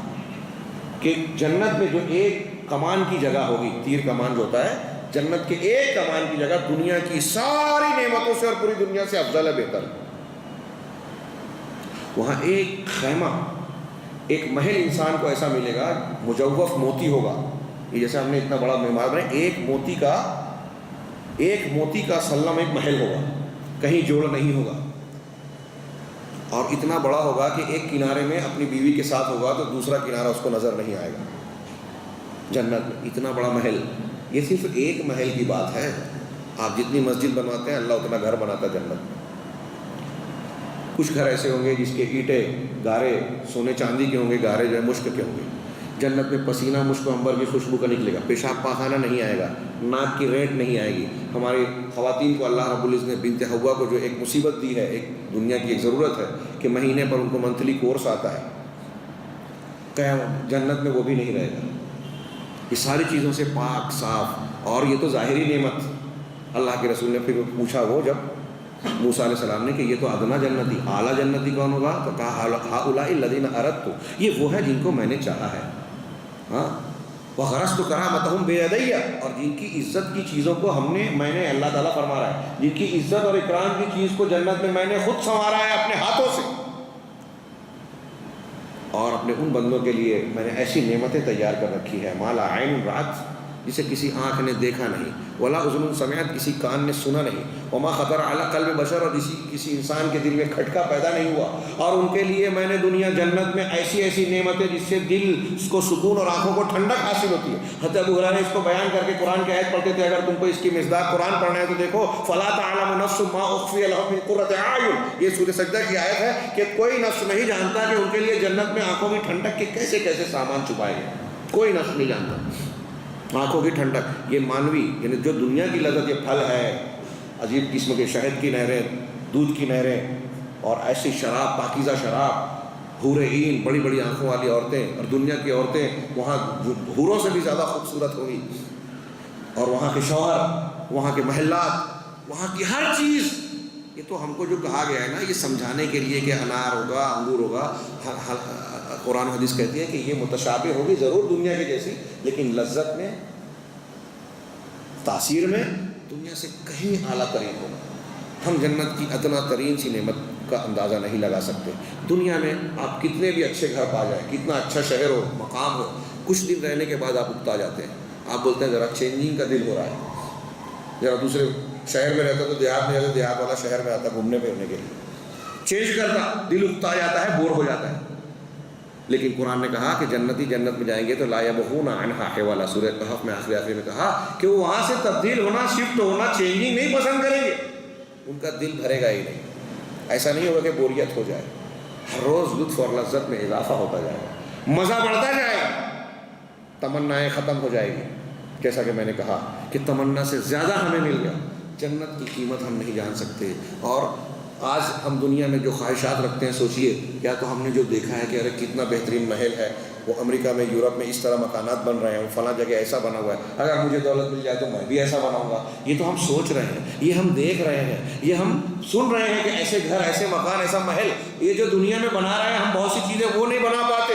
کہ جنت میں جو ایک کمان کی جگہ ہوگی، تیر کمان جو ہوتا ہے، جنت کے ایک کمان کی جگہ دنیا کی ساری نعمتوں سے اور پوری دنیا سے افضل ہے، بہتر ہے۔ وہاں ایک خیمہ، ایک محل انسان کو ایسا ملے گا، مجوف موتی ہوگا، یہ جیسے ہم نے اتنا بڑا معمار بنایا، ایک موتی کا سلم ایک محل ہوگا، کہیں جوڑ نہیں ہوگا، اور اتنا بڑا ہوگا کہ ایک کنارے میں اپنی بیوی کے ساتھ ہوگا تو دوسرا کنارہ اس کو نظر نہیں آئے گا۔ جنت میں اتنا بڑا محل، یہ صرف ایک محل کی بات ہے۔ آپ جتنی مسجد بنواتے ہیں اللہ اتنا گھر بناتا ہے جنت میں۔ کچھ گھر ایسے ہوں گے جس کے اینٹیں گارے سونے چاندی کے ہوں گے، گارے جو ہے مشک کے ہوں گے۔ جنت میں پسینہ مشک و عنبر کی خوشبو کا نکلے گا، پیشاب پاخانہ نہیں آئے گا، ناک کی ریٹ نہیں آئے گی۔ ہماری خواتین کو اللہ رب العزت نے بنت حوا کو جو ایک مصیبت دی ہے، ایک دنیا کی ایک ضرورت ہے کہ مہینے پر ان کو منتھلی کورس آتا ہے، جنت میں وہ بھی نہیں رہے گا۔ یہ ساری چیزوں سے پاک صاف، اور یہ تو ظاہری نعمت۔ اللہ کے رسول نے پھر پوچھا وہ جب موسیٰ علیہ السلام نے کہ یہ تو ادنا جنتی، اعلیٰ جنتی کون ہوگا؟ تو کہا ہؤلاء الذین اردت، یہ وہ ہے جن کو میں نے چاہا ہے، ہاں، وغرست کرامتہم بیدی، اور جن کی عزت کی چیزوں کو میں نے اللہ تعالیٰ فرما رہا ہے، جن کی عزت اور اکرام کی چیز کو جنت میں نے خود سنوارا ہے اپنے ہاتھوں سے، اور اپنے ان بندوں کے لیے میں نے ایسی نعمتیں تیار کر رکھی ہے، ما لا عین رأت، جسے کسی آنکھ نے دیکھا نہیں، ولا اذن سمعت، کسی کان نے سنا نہیں، وما خطر علی قلب بشر، اور کسی انسان کے دل میں کھٹکا پیدا نہیں ہوا۔ اور ان کے لیے میں نے دنیا جنت میں ایسی ایسی نعمتیں جس سے دل کو سکون اور آنکھوں کو ٹھنڈک حاصل ہوتی ہے۔ حضرت ابو ہریرہ نے اس کو بیان کر کے قرآن کی آیت پڑھتے تھے، اگر تم کو اس کی مصداق قرآن پڑھنا ہے تو دیکھو فلا تعلم نفس ما اخفی لهم من قرۃ اعین، یہ سورۃ سجدہ کی آیت ہے کہ کوئی نفس نہیں جانتا کہ ان کے لیے جنت میں آنکھوں میں ٹھنڈک کے کیسے کیسے سامان چھپائے گئے، کوئی نفس نہیں جانتا۔ آنکھوں کی ٹھنڈک، یہ مانوی یعنی جو دنیا کی لذت، یہ پھل ہے، عجیب قسم کے شہد کی نہریں، دودھ کی نہریں، اور ایسی شراب، پاکیزہ شراب، حور عین، بڑی بڑی آنکھوں والی عورتیں، اور دنیا کی عورتیں وہاں حوروں سے بھی زیادہ خوبصورت ہوں گی، اور وہاں کے شوہر، وہاں کے محلات، وہاں کی ہر چیز۔ یہ تو ہم کو جو کہا گیا ہے نا، یہ سمجھانے کے لیے کہ انار ہوگا، انگور ہوگا، قرآن و حدیث کہتی ہے کہ یہ متشابہ ہوگی ضرور دنیا کی جیسی، لیکن لذت میں، تاثیر میں دنیا سے کہیں اعلیٰ ترین ہوگا۔ ہم جنت کی ادنا ترین سی نعمت کا اندازہ نہیں لگا سکتے۔ دنیا میں آپ کتنے بھی اچھے گھر پا جائیں، کتنا اچھا شہر ہو، مقام ہو، کچھ دن رہنے کے بعد آپ اکتا جاتے ہیں، آپ بولتے ہیں ذرا چینجنگ کا دل ہو رہا ہے، ذرا دوسرے شہر میں رہتا تو دیہات میں جاتا، دیہات والا شہر میں آتا گھومنے پھرنے کے لیے، چینج کرتا، دل اکتا جاتا ہے، بور ہو جاتا ہے۔ لیکن قرآن نے کہا کہ جنتی جنت میں جائیں گے تو لا یبغون عنہا حولا، سورۃ کہف میں آخر میں کہا کہ وہ وہاں سے تبدیل ہونا، شفٹ ہونا، چینجنگ نہیں پسند کریں گے، ان کا دل بھرے گا ہی نہیں، ایسا نہیں ہوگا کہ بوریت ہو جائے، ہر روز لطف اور لذت میں اضافہ ہوتا جائے گا، مزہ بڑھتا جائے گا، تمنائیں ختم ہو جائے گی۔ جیسا کہ میں نے کہا کہ تمنا سے زیادہ ہمیں مل گیا، جنت کی قیمت ہم نہیں جان سکتے۔ اور آج ہم دنیا میں جو خواہشات رکھتے ہیں، سوچئے یا تو ہم نے جو دیکھا ہے کہ ارے کتنا بہترین محل ہے، وہ امریکہ میں، یورپ میں اس طرح مکانات بن رہے ہیں، فلاں جگہ ایسا بنا ہوا ہے، اگر مجھے دولت مل جائے تو میں بھی ایسا بناؤں گا۔ یہ تو ہم سوچ رہے ہیں، یہ ہم دیکھ رہے ہیں، یہ ہم سن رہے ہیں کہ ایسے گھر، ایسے مکان، ایسا محل، یہ جو دنیا میں بنا رہے ہیں، ہم بہت سی چیزیں وہ نہیں بنا پاتے۔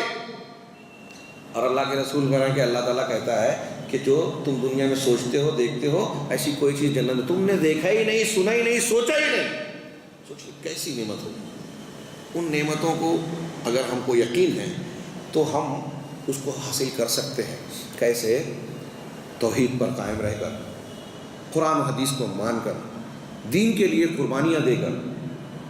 اور اللہ کے رسول کہہ رہے ہیں کہ اللہ تعالیٰ کہتا ہے کہ جو تم دنیا میں سوچتے ہو، دیکھتے ہو، ایسی کوئی چیز جنت میں تم نے دیکھا ہی نہیں، سنا ہی نہیں، سوچا ہی نہیں۔ سوچیے کیسی نعمت ہوگی۔ ان نعمتوں کو اگر ہم کو یقین ہے تو ہم اس کو حاصل کر سکتے ہیں۔ کیسے؟ توحید پر قائم رہ کر، قرآن و حدیث کو مان کر، دین کے لیے قربانیاں دے کر،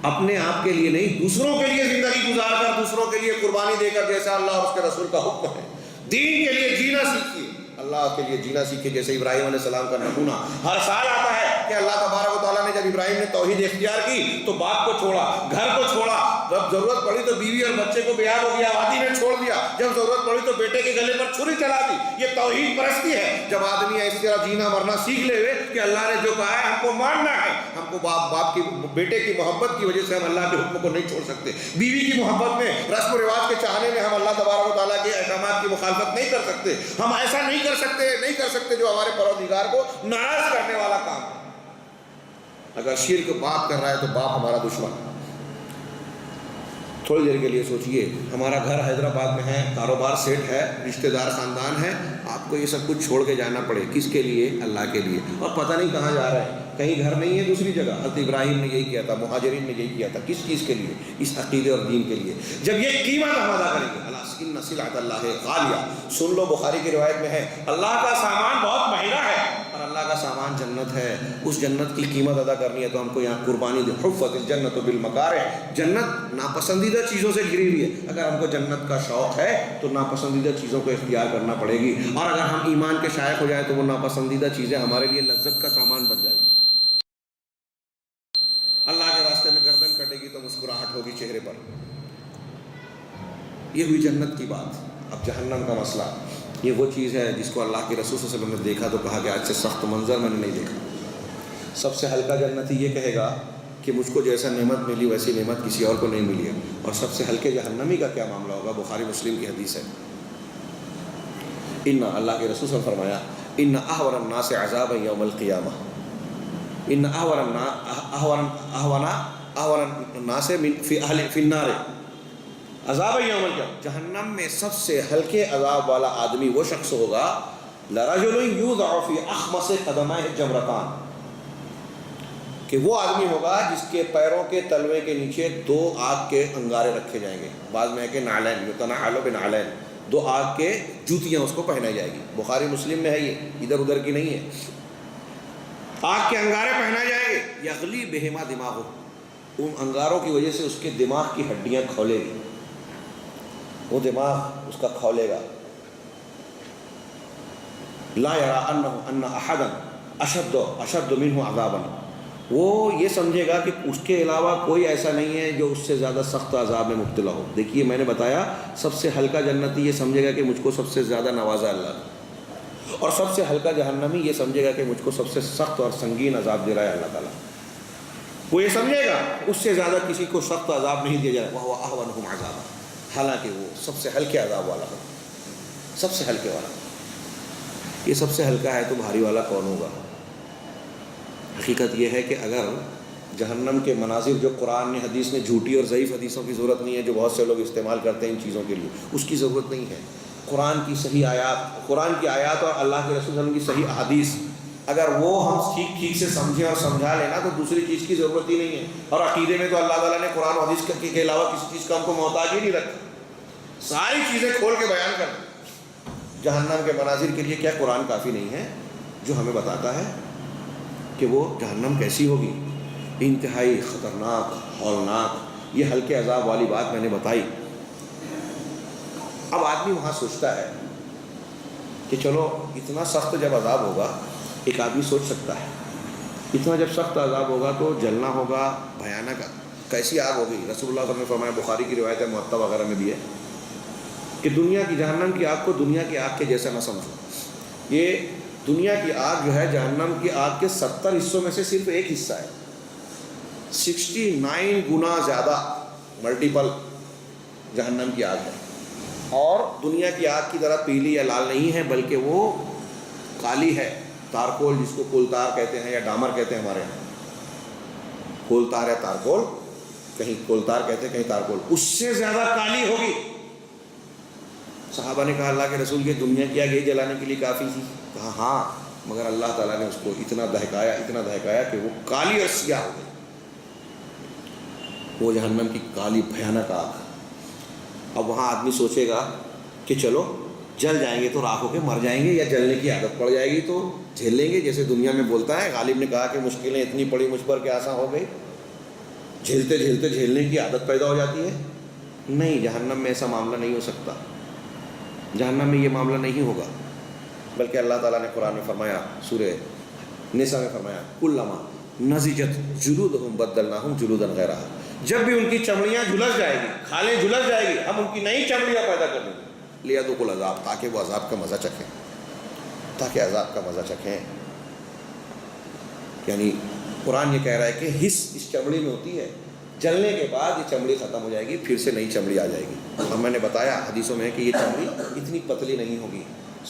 اپنے آپ کے لیے نہیں دوسروں کے لیے زندگی گزار کر، دوسروں کے لیے قربانی دے کر، جیسا اللہ اور اس کے رسول کا حکم ہے۔ دین کے لیے جینا سیکھیے۔ اللہ کے لیے جینا سیکھے، جیسے ابراہیم علیہ السلام کا نمونہ ہر سال آتا ہے کہ اللہ تبارک و تعالیٰ نے جب ابراہیم نے توحید اختیار کی تو باپ کو چھوڑا، گھر کو چھوڑا، جب ضرورت پڑی تو بیوی اور بچے کو بے یاد ہو گیا، وادی میں چھوڑ دیا، جب ضرورت پڑی تو بیٹے کے گلے پر چھری چلا دی۔ یہ توحید پرستی ہے، جب آدمی اس طرح جینا مرنا سیکھ لے کہ اللہ نے جو کہا ہے ہم کو ماننا ہے، ہم کو باپ کی بیٹے کی محبت کی وجہ سے ہم اللہ کے حکم کو نہیں چھوڑ سکتے، بیوی کی محبت میں رسم و رواج کے چاہنے میں ہم اللہ تبارک و تعالیٰ کے احکامات کی مخالفت نہیں کر سکتے، ہم ایسا نہیں کر سکتے جو ہمارے پروردگار کو ناراض کرنے والا کام ہے۔ اگر شرک باپ کر رہا ہے تو باپ ہمارا دشمن۔ تھوڑی دیر کے لیے سوچئے، ہمارا گھر حیدرآباد میں ہے، کاروبار سیٹ ہے، رشتہ دار خاندان ہے، آپ کو یہ سب کچھ چھوڑ کے جانا پڑے، کس کے لیے؟ اللہ کے لیے، اور پتہ نہیں کہاں جا رہے ہیں، کہیں گھر نہیں ہے دوسری جگہ۔ حضرت ابراہیم نے یہی کیا تھا، مہاجرین نے یہی کیا تھا، کس چیز کے لیے؟ اس عقیدے اور دین کے لیے۔ جب یہ قیمت ہم ادا کریں گے، ان سلعۃ اللہ غالیہ، سن لو بخاری کی روایت میں ہے اللہ کا سامان بہت مہنگا ہے اور اللہ کا سامان جنت ہے، اس جنت کی قیمت ادا کرنی ہے تو ہم کو یہاں قربانی دے۔ حفت الجنت بالمکارہ، جنت ناپسندیدہ چیزوں سے گھری ہوئی ہے، اگر ہم کو جنت کا شوق ہے تو ناپسندیدہ چیزوں کو اختیار کرنا پڑے گی، اور اگر ہم ایمان کے شائق ہو جائیں تو وہ ناپسندیدہ چیزیں ہمارے لیے لذت کا سامان بن جائیں گی۔ اللہ کے راستے میں گردن کٹے گی تو مسکراہٹ ہوگی چہرے پر۔ یہ ہوئی جنت کی بات۔ اب جہنم کا مسئلہ، یہ وہ چیز ہے جس کو اللہ کے رسول صلی اللہ علیہ وسلم نے دیکھا تو کہا کہ آج سے سخت منظر میں نے نہیں دیکھا۔ سب سے ہلکا جنتی یہ کہے گا کہ مجھ کو جیسا نعمت ملی ویسی نعمت کسی اور کو نہیں ملی ہے، اور سب سے ہلکے جہنمی کا کیا معاملہ ہوگا؟ بخاری مسلم کی حدیث ہے، اللہ کے رسول صلی اللہ علیہ وسلم نے فرمایا ان احور الناس عذابا یوم القیامہ، ان احور الناس فی النار عذاب یوم القیامہ، جہنم میں سب سے ہلکے عذاب والا آدمی وہ شخص ہوگا لرجل یوضع فی اخمص قدمہ جمرتان، کہ وہ آدمی ہوگا جس کے پیروں کے تلوے کے نیچے دو آگ کے انگارے رکھے جائیں گے، بعض میں ہے کہ نعلین یتنعل بنعلین، دو آگ کے جوتیاں اس کو پہنائی جائے گی، بخاری مسلم میں ہے، یہ ادھر ادھر کی نہیں ہے، آگ کے انگارے پہنائے جائیں گے، یغلی بہما دماغہ، ان انگاروں کی وجہ سے اس کے دماغ کی ہڈیاں کھولے گی، وہ دماغ اس کا کھولے گا، لا یرا ان احدا اشد منہ عذابا، وہ یہ سمجھے گا کہ اس کے علاوہ کوئی ایسا نہیں ہے جو اس سے زیادہ سخت عذاب میں مبتلا ہو۔ دیکھیے میں نے بتایا سب سے ہلکا جنتی یہ سمجھے گا کہ مجھ کو سب سے زیادہ نوازا اللہ، اور سب سے ہلکا جہنمی یہ سمجھے گا کہ مجھ کو سب سے سخت اور سنگین عذاب دے رہا ہے اللہ تعالیٰ، وہ یہ سمجھے گا اس سے زیادہ کسی کو سخت عذاب نہیں دیا جائے، وَهُوَ أَهْوَنُهُمْ عَذَابًا، حالانکہ وہ سب سے ہلکے عذاب والا ہو، سب سے ہلکے والا۔ یہ سب سے ہلکا ہے تو بھاری والا کون ہوگا؟ حقیقت یہ ہے کہ اگر جہنم کے مناظر جو قرآن نے حدیث نے جھوٹی اور ضعیف حدیثوں کی ضرورت نہیں ہے جو بہت سے لوگ استعمال کرتے ہیں ان چیزوں کے لیے، اس کی ضرورت نہیں ہے۔ قرآن کی صحیح آیات، قرآن کی آیات اور اللہ کے رسول صلی اللہ علیہ وسلم کی صحیح احادیث اگر وہ ہم ٹھیک سے سمجھیں اور سمجھا لینا تو دوسری چیز کی ضرورت ہی نہیں ہے، اور عقیدے میں تو اللہ تعالیٰ نے قرآن و حدیث کے علاوہ کسی چیز کا ہم کو محتاج ہی نہیں رکھا، ساری چیزیں کھول کے بیان کر دیں۔ جہنم کے مناظر کے لیے کیا قرآن کافی نہیں ہے جو ہمیں بتاتا ہے کہ وہ جہنم کیسی ہوگی؟ انتہائی خطرناک، ہولناک، یہ ہلکے عذاب والی بات میں نے بتائی۔ اب آدمی وہاں سوچتا ہے کہ چلو اتنا سخت جب عذاب ہوگا، ایک آدمی سوچ سکتا ہے اتنا جب سخت عذاب ہوگا تو جلنا ہوگا، بھیانک کیسی آگ ہوگی؟ رسول اللہ صلی اللہ علیہ وسلم نے فرمایا، بخاری کی روایت ہے، موطا وغیرہ میں بھی ہے، کہ دنیا کی جہنم کی آگ کو دنیا کی آگ کے جیسا نہ سمجھو۔ یہ دنیا کی آگ جو ہے جہنم کی آگ کے 70 حصوں میں سے صرف ایک حصہ ہے، 69 گنا زیادہ ملٹیپل جہنم کی آگ ہے، اور دنیا کی آگ کی طرح پیلی یا لال نہیں ہے بلکہ وہ کالی ہے، تارکول جس کو کولتار کہتے ہیں یا ڈامر کہتے ہیں ہمارے یہاں، کولتار یا تارکول، کہیں کولتار کہتے ہیں کہیں تارکول، اس سے زیادہ کالی ہوگی۔ صحابہ نے کہا اللہ کے رسول، یہ دنیا کی آگ یہ جلانے کے لیے کافی تھی؟ کہا ہاں، مگر اللہ تعالیٰ نے اس کو اتنا دہکایا کہ وہ کالی اور سیاہ ہو گئی، وہ جہنم کی کالی بھیانک آگ۔ اب وہاں آدمی سوچے گا کہ چلو جل جائیں گے تو راکھ ہو کے مر جائیں گے، یا جلنے کی عادت پڑ جائے گی تو جھیل لیں گے، جیسے دنیا میں بولتا ہے غالب نے کہا کہ مشکلیں اتنی پڑی مجھ پر کہ آسان ہو گئی، جھیلتے جھیلتے جھیلنے کی عادت پیدا ہو جاتی ہے۔ نہیں، جہنم میں ایسا معاملہ نہیں ہو سکتا، جہنم میں یہ معاملہ نہیں ہوگا۔ بلکہ اللہ تعالیٰ نے قرآن میں فرمایا، سورہ نساء میں فرمایا کلما نضجت جلودہم بدلناہم جلودا غیرہا، جب بھی ان کی چمڑیاں جھلس جائے گی، کھالیں جھلس جائے گی، ہم ان کی نئی چمڑیاں پیدا کر دیں گے، لیذوقوا العذاب، تاکہ وہ عذاب کا مزہ چکھیں، تاکہ عذاب کا مزہ چکھیں۔ یعنی قرآن یہ کہہ رہا ہے کہ حص اس چمڑی میں ہوتی ہے، جلنے کے بعد یہ چمڑی ختم ہو جائے گی، پھر سے نئی چمڑی آ جائے گی۔ اور میں نے بتایا حدیثوں میں کہ یہ چمڑی اتنی پتلی نہیں ہوگی،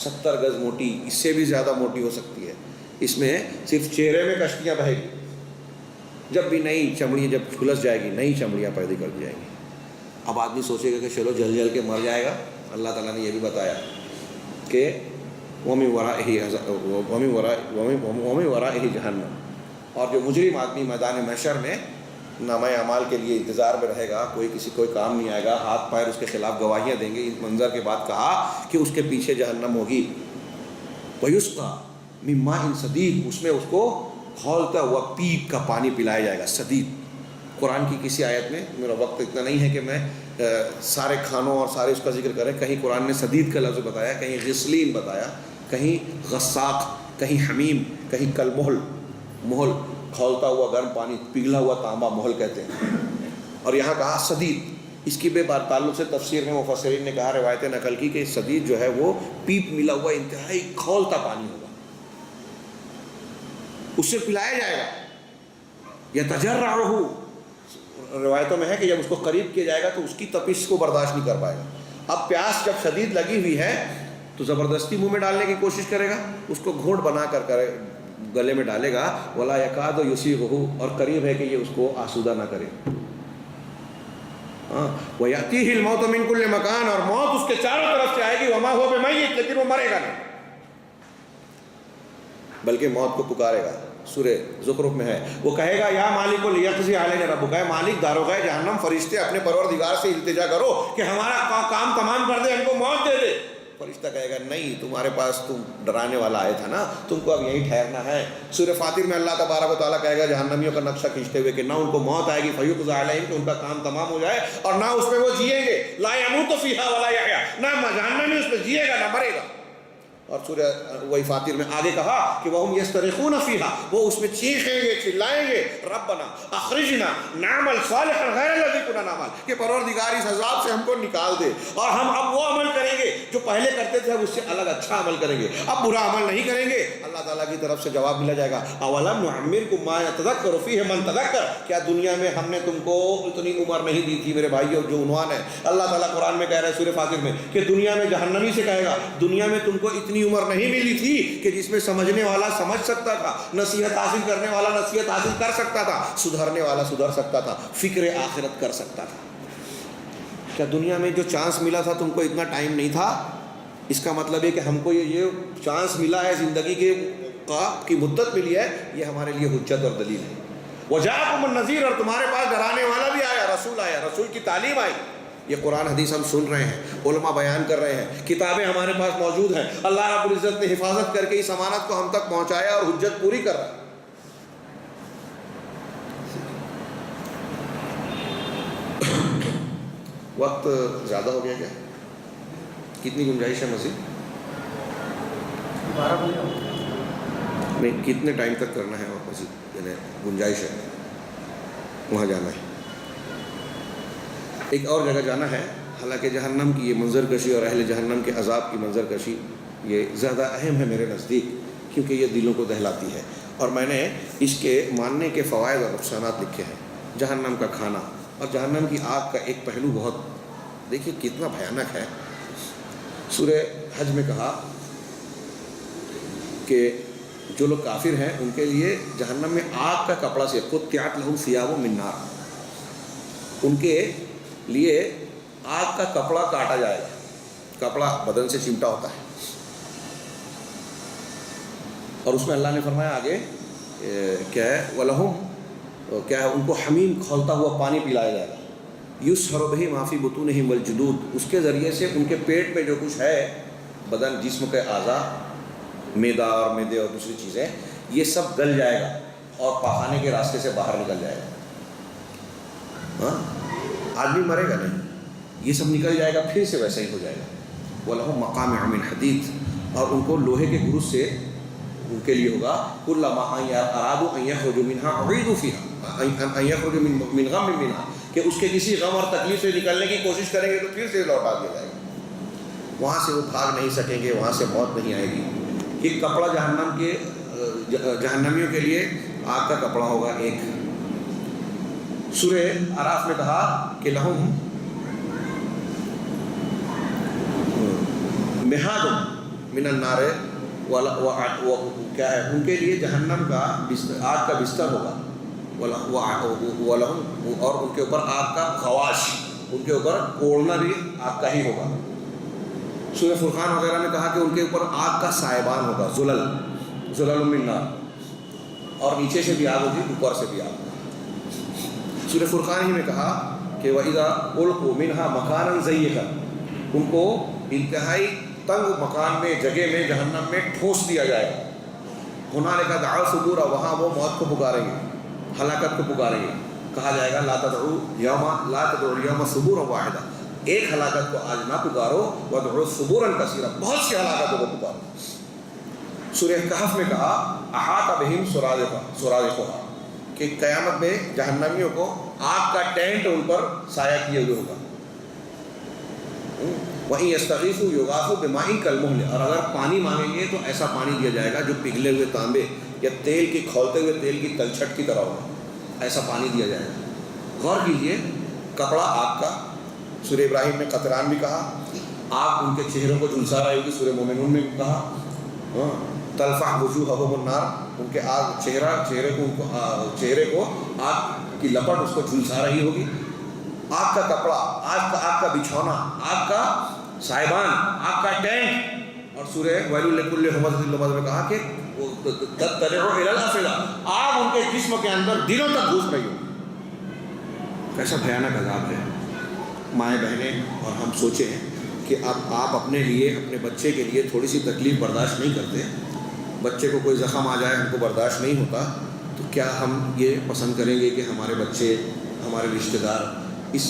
70 گز موٹی، اس سے بھی زیادہ موٹی ہو سکتی ہے، اس میں صرف چہرے میں کشتیاں بہے گی، جب بھی نئی چمڑی جب جھلس جائے گی نئی چمڑیاں پیدا کر دی جائیں گی۔ اب آدمی سوچے گا کہ چلو جل جل کے مر جائے گا، اللہ تعالیٰ نے یہ بھی بتایا کہ وَمِن وَرَائِهِ جہنم، اور جو مجرم آدمی میدان محشر میں نامہ اعمال کے لیے انتظار میں رہے گا، کوئی کام نہیں آئے گا، ہاتھ پیر اس کے خلاف گواہیاں دیں گے، اس منظر کے بعد کہا کہ اس کے پیچھے جہنم ہوگی، وَيُسْقَى مِن مَاءٍ صَدِيدٍ، اس میں اس کو کھولتا ہوا پیپ کا پانی پلایا جائے گا، صدید۔ قرآن کی کسی آیت میں، میرا وقت اتنا نہیں ہے کہ میں سارے کھانوں اور سارے اس کا ذکر کریں، کہیں قرآن نے صدید کا لفظ بتایا، کہیں غسلین بتایا، کہیں غساق، کہیں حمیم، کہیں کلمحل، محل کھولتا ہوا گرم پانی، پگھلا ہوا تانبا محل کہتے ہیں، اور یہاں کہا صدید۔ اس کی بے بار تعلق سے تفسیر میں مفسرین نے کہا، روایتیں نقل کی کہ صدید جو ہے وہ پیپ ملا ہوا انتہائی کھولتا پانی ہوگا، اس سے پلایا جائے گا۔ یتجرعہ، روایتوں میں ہے کہ جب اس کو قریب کیا جائے گا تو اس کی تپش کو برداشت نہیں کر پائے گا۔ اب پیاس جب شدید لگی ہوئی ہے تو زبردستی منہ میں ڈالنے کی کوشش کرے گا، اس کو گھونٹ بنا کر گلے میں ڈالے گا، ولا یکاد یسیغہ، اور قریب ہے کہ یہ اس کو آسودہ نہ کرے۔ وَيَأْتِيهِ الْمَوْتُ مِنْ كُلِّ مَكَانٍ، اور موت اس کے چاروں طرف سے آئے گی، وَمَا هُوَ بِمَيِّتٍ، لیکن وہ مرے گا نہیں، بلکہ موت کو پکارے گا۔ سورہ زخرف میں ہے، وہ کہے گا یا مالک لیقضی علینا ربک، اے مالک داروغہ جہنم، فرشتے اپنے پروردگار سے التجا کرو کہ ہمارا کام تمام کر دے، ہم کو موت دے دے۔ فرشتہ کہے گا نہیں، تمہارے پاس تم ڈرانے والا آیا تھا نا، تم کو اب یہیں ٹھہرنا ہے۔ سورہ فاطر میں اللہ تبارک و تعالیٰ کہے گا جہنمیوں کا نقشہ کھینچتے ہوئے کہ نہ ان کو موت آئے گی فیقضی علیہم، کہ ان کا کام تمام ہو جائے، اور نہ اس میں وہ جئیں گے، لا یموت فیہا ولا یحیا، نہ جہنمی اس میں جیے گا نہ مرے گا۔ اور سورہ وہی فاطر میں آگے کہا کہ وَهُمْ يَسْتَرِخُونَ فِيهَا، وہ اس میں چیخیں گے، چلائیں گے، ربنا اخرجنا نعمل صالحا غیر الذی کنا نعمل، کہ پروردگار اس عذاب سے ہم کو نکال دے، اور ہم اب وہ عمل کریں گے جو پہلے کرتے تھے، اب اس سے الگ اچھا عمل کریں گے، اب برا عمل نہیں کریں گے۔ اللہ تعالیٰ کی طرف سے جواب ملا جائے گا، اولم نعمرکم ما یتذکر فیہ من تذکر، کیا دنیا میں ہم نے تم کو اتنی عمر نہیں دی تھی میرے بھائیو؟ جو عنوان ہے اللہ تعالیٰ قرآن میں کہہ رہا ہے سورہ فاطر میں کہ دنیا میں جہنمی سے کہے گا دنیا میں تم کو اتنی عمر نہیں ملی تھی کہ جس میں سمجھنے والا سمجھ سکتا تھا، نصیحت حاصل کرنے والا نصیحت حاصل کر سکتا تھا، سدھرنے والا سدھر سکتا تھا، فکر آخرت کر سکتا تھا۔ کیا دنیا میں جو چانس ملا تھا تم کو اتنا ٹائم نہیں تھا؟ اس کا مطلب ہے کہ ہم کو یہ چانس ملا ہے، زندگی کی مدت ملی ہے، یہ ہمارے لیے حجت اور دلیل ہے۔ وجاءکم النذیر، اور تمہارے پاس ڈرانے والا بھی آیا، رسول آیا، رسول کی تعلیم آئی۔ یہ قرآن حدیث ہم سن رہے ہیں، علماء بیان کر رہے ہیں، کتابیں ہمارے پاس موجود ہیں، اللہ رب العزت نے حفاظت کر کے اس امانت کو ہم تک پہنچایا اور حجت پوری کر رہا ہے۔ وقت زیادہ ہو گیا کیا؟ کتنی گنجائش ہے مزید؟ 12 بجے نہیں، کتنے ٹائم تک کرنا ہے اور مزید یعنی گنجائش ہے؟ وہاں جانا ہے، ایک اور جگہ جانا ہے، حالانکہ جہنم کی یہ منظر کشی اور اہل جہنم کے عذاب کی منظر کشی یہ زیادہ اہم ہے میرے نزدیک، کیونکہ یہ دلوں کو دہلاتی ہے، اور میں نے اس کے ماننے کے فوائد اور نقصانات لکھے ہیں۔ جہنم کا کھانا اور جہنم کی آگ کا ایک پہلو بہت دیکھیے کتنا بھیانک ہے۔ سورہ حج میں کہا کہ جو لوگ کافر ہیں ان کے لیے جہنم میں آگ کا کپڑا سے قطعت لہم ثیاب من نار، ان کے لیے آگ کا کپڑا کاٹا جائے گا، کپڑا بدن سے چمٹا ہوتا ہے، اور اس میں اللہ نے فرمایا آگے کیا ہے، وَلَهُمْ کیا ہے، ان کو حمیم کھولتا ہوا پانی پلایا جائے گا، یُسْحَرُ بِهِ مَا فِي بُطُونِهِمْ وَالْجُلُودُ، اس کے ذریعے سے ان کے پیٹ میں جو کچھ ہے، بدن جسم کے اعضاء، معدہ اور معدے اور دوسری چیزیں، یہ سب گل جائے گا اور پاخانے کے راستے سے باہر نکل جائے گا۔ ہاں، آدمی مرے گا نہیں، یہ سب نکل جائے گا، پھر سے ویسا ہی ہو جائے گا۔ وَلَهُمْ مَقَامِعُ مِنْ حَدِيدٍ، اور ان کو لوہے کے گروس سے ان کے لیے ہوگا کلما ارادوا ان یخرجوا منها اعیدوا فیها ان یخرجوا من غم منها کہ اس کے کسی غم اور تکلیف سے نکلنے کی کوشش کریں گے تو پھر سے لوٹا دیا جائے گا، وہاں سے وہ بھاگ نہیں سکیں گے، وہاں سے موت نہیں آئے گی۔ ایک کپڑا جہنم کے جہنمیوں کے لیے آگ کا کپڑا ہوگا ایک۔ سورہ اعراف میں کہا کہ لہم مہاد من النار کیا ہے، ان کے لیے جہنم کا آگ کا بستر ہوگا، وَلَهُمْ اور ان کے اوپر آگ کا خواش، ان کے اوپر کوڑنا بھی آگ کا ہی ہوگا۔ سورہ فرقان وغیرہ میں کہا کہ ان کے اوپر آگ کا سائبان ہوگا، ظلل من نار، اور نیچے سے بھی آگ ہوگی، اوپر سے بھی آگ ہوگی۔ سورہ فرقان ہی میں کہا کہ وَإِذَا أُلْقُوا مِنْهَا مَكَانًا ضَيِّقًا، ان کو انتہائی تنگ مکان میں، جگہ میں، جہنم میں ٹھوس دیا جائے گا۔ هُنَالِكَ دَعَوْا ثُبُورًا، وہاں وہ موت کو پکاریں گے، ہلاکت کو پکاریں گے۔ کہا جائے گا لا تدعوا اليوم ثبورا واحدا، ایک ہلاکت کو آج نہ پکارو، وادعوا ثبورا کثیرا، بہت سی ہلاکتوں کو پکارو۔ سورہ کہف میں کہا احاط بہم سرادقها، کہ قیامت میں جہنمیوں کو آگ کا ٹینٹ ان پر سایہ کیے ہوئے ہوگا۔ وہیں یستغیثوا یغاثوا بماء کالمہل، اور اگر پانی مانگیں گے تو ایسا پانی دیا جائے گا جو پگھلے ہوئے تانبے یا تیل کی کھولتے ہوئے تیل کی تلچھٹ کی طرح ہوگا، ایسا پانی دیا جائے گا۔ غور کیجئے، کپڑا آگ کا، سورہ ابراہیم میں قطران بھی کہا، آگ ان کے چہروں کو جھلسا رہی ہوگی، سورہ مومنون میں بھی کہا تلفح وجوہہم النار، ان کے آگ چہرے کو آگ کی لپٹ اس کو جھلسا رہی ہوگی۔ آگ کا کپڑا، آگ کا بچھونا، آگ کا سائبان، آگ کا ٹینٹ، اور سورہ ویل لکل ہمزۃ لمزہ میں کہا کہ تطلع الی الافئدہ، آگ ان کے جسم کے اندر دلوں تک گھس رہی ہوگی۔ کیسا بھیانک عذاب ہے۔ مائیں بہنیں اور ہم سوچیں کہ اب آپ اپنے لیے، اپنے بچے کے لیے تھوڑی سی تکلیف برداشت نہیں کرتے، بچے کو کوئی زخم آ جائے ہم کو برداشت نہیں ہوتا، تو کیا ہم یہ پسند کریں گے کہ ہمارے بچے، ہمارے رشتہ دار اس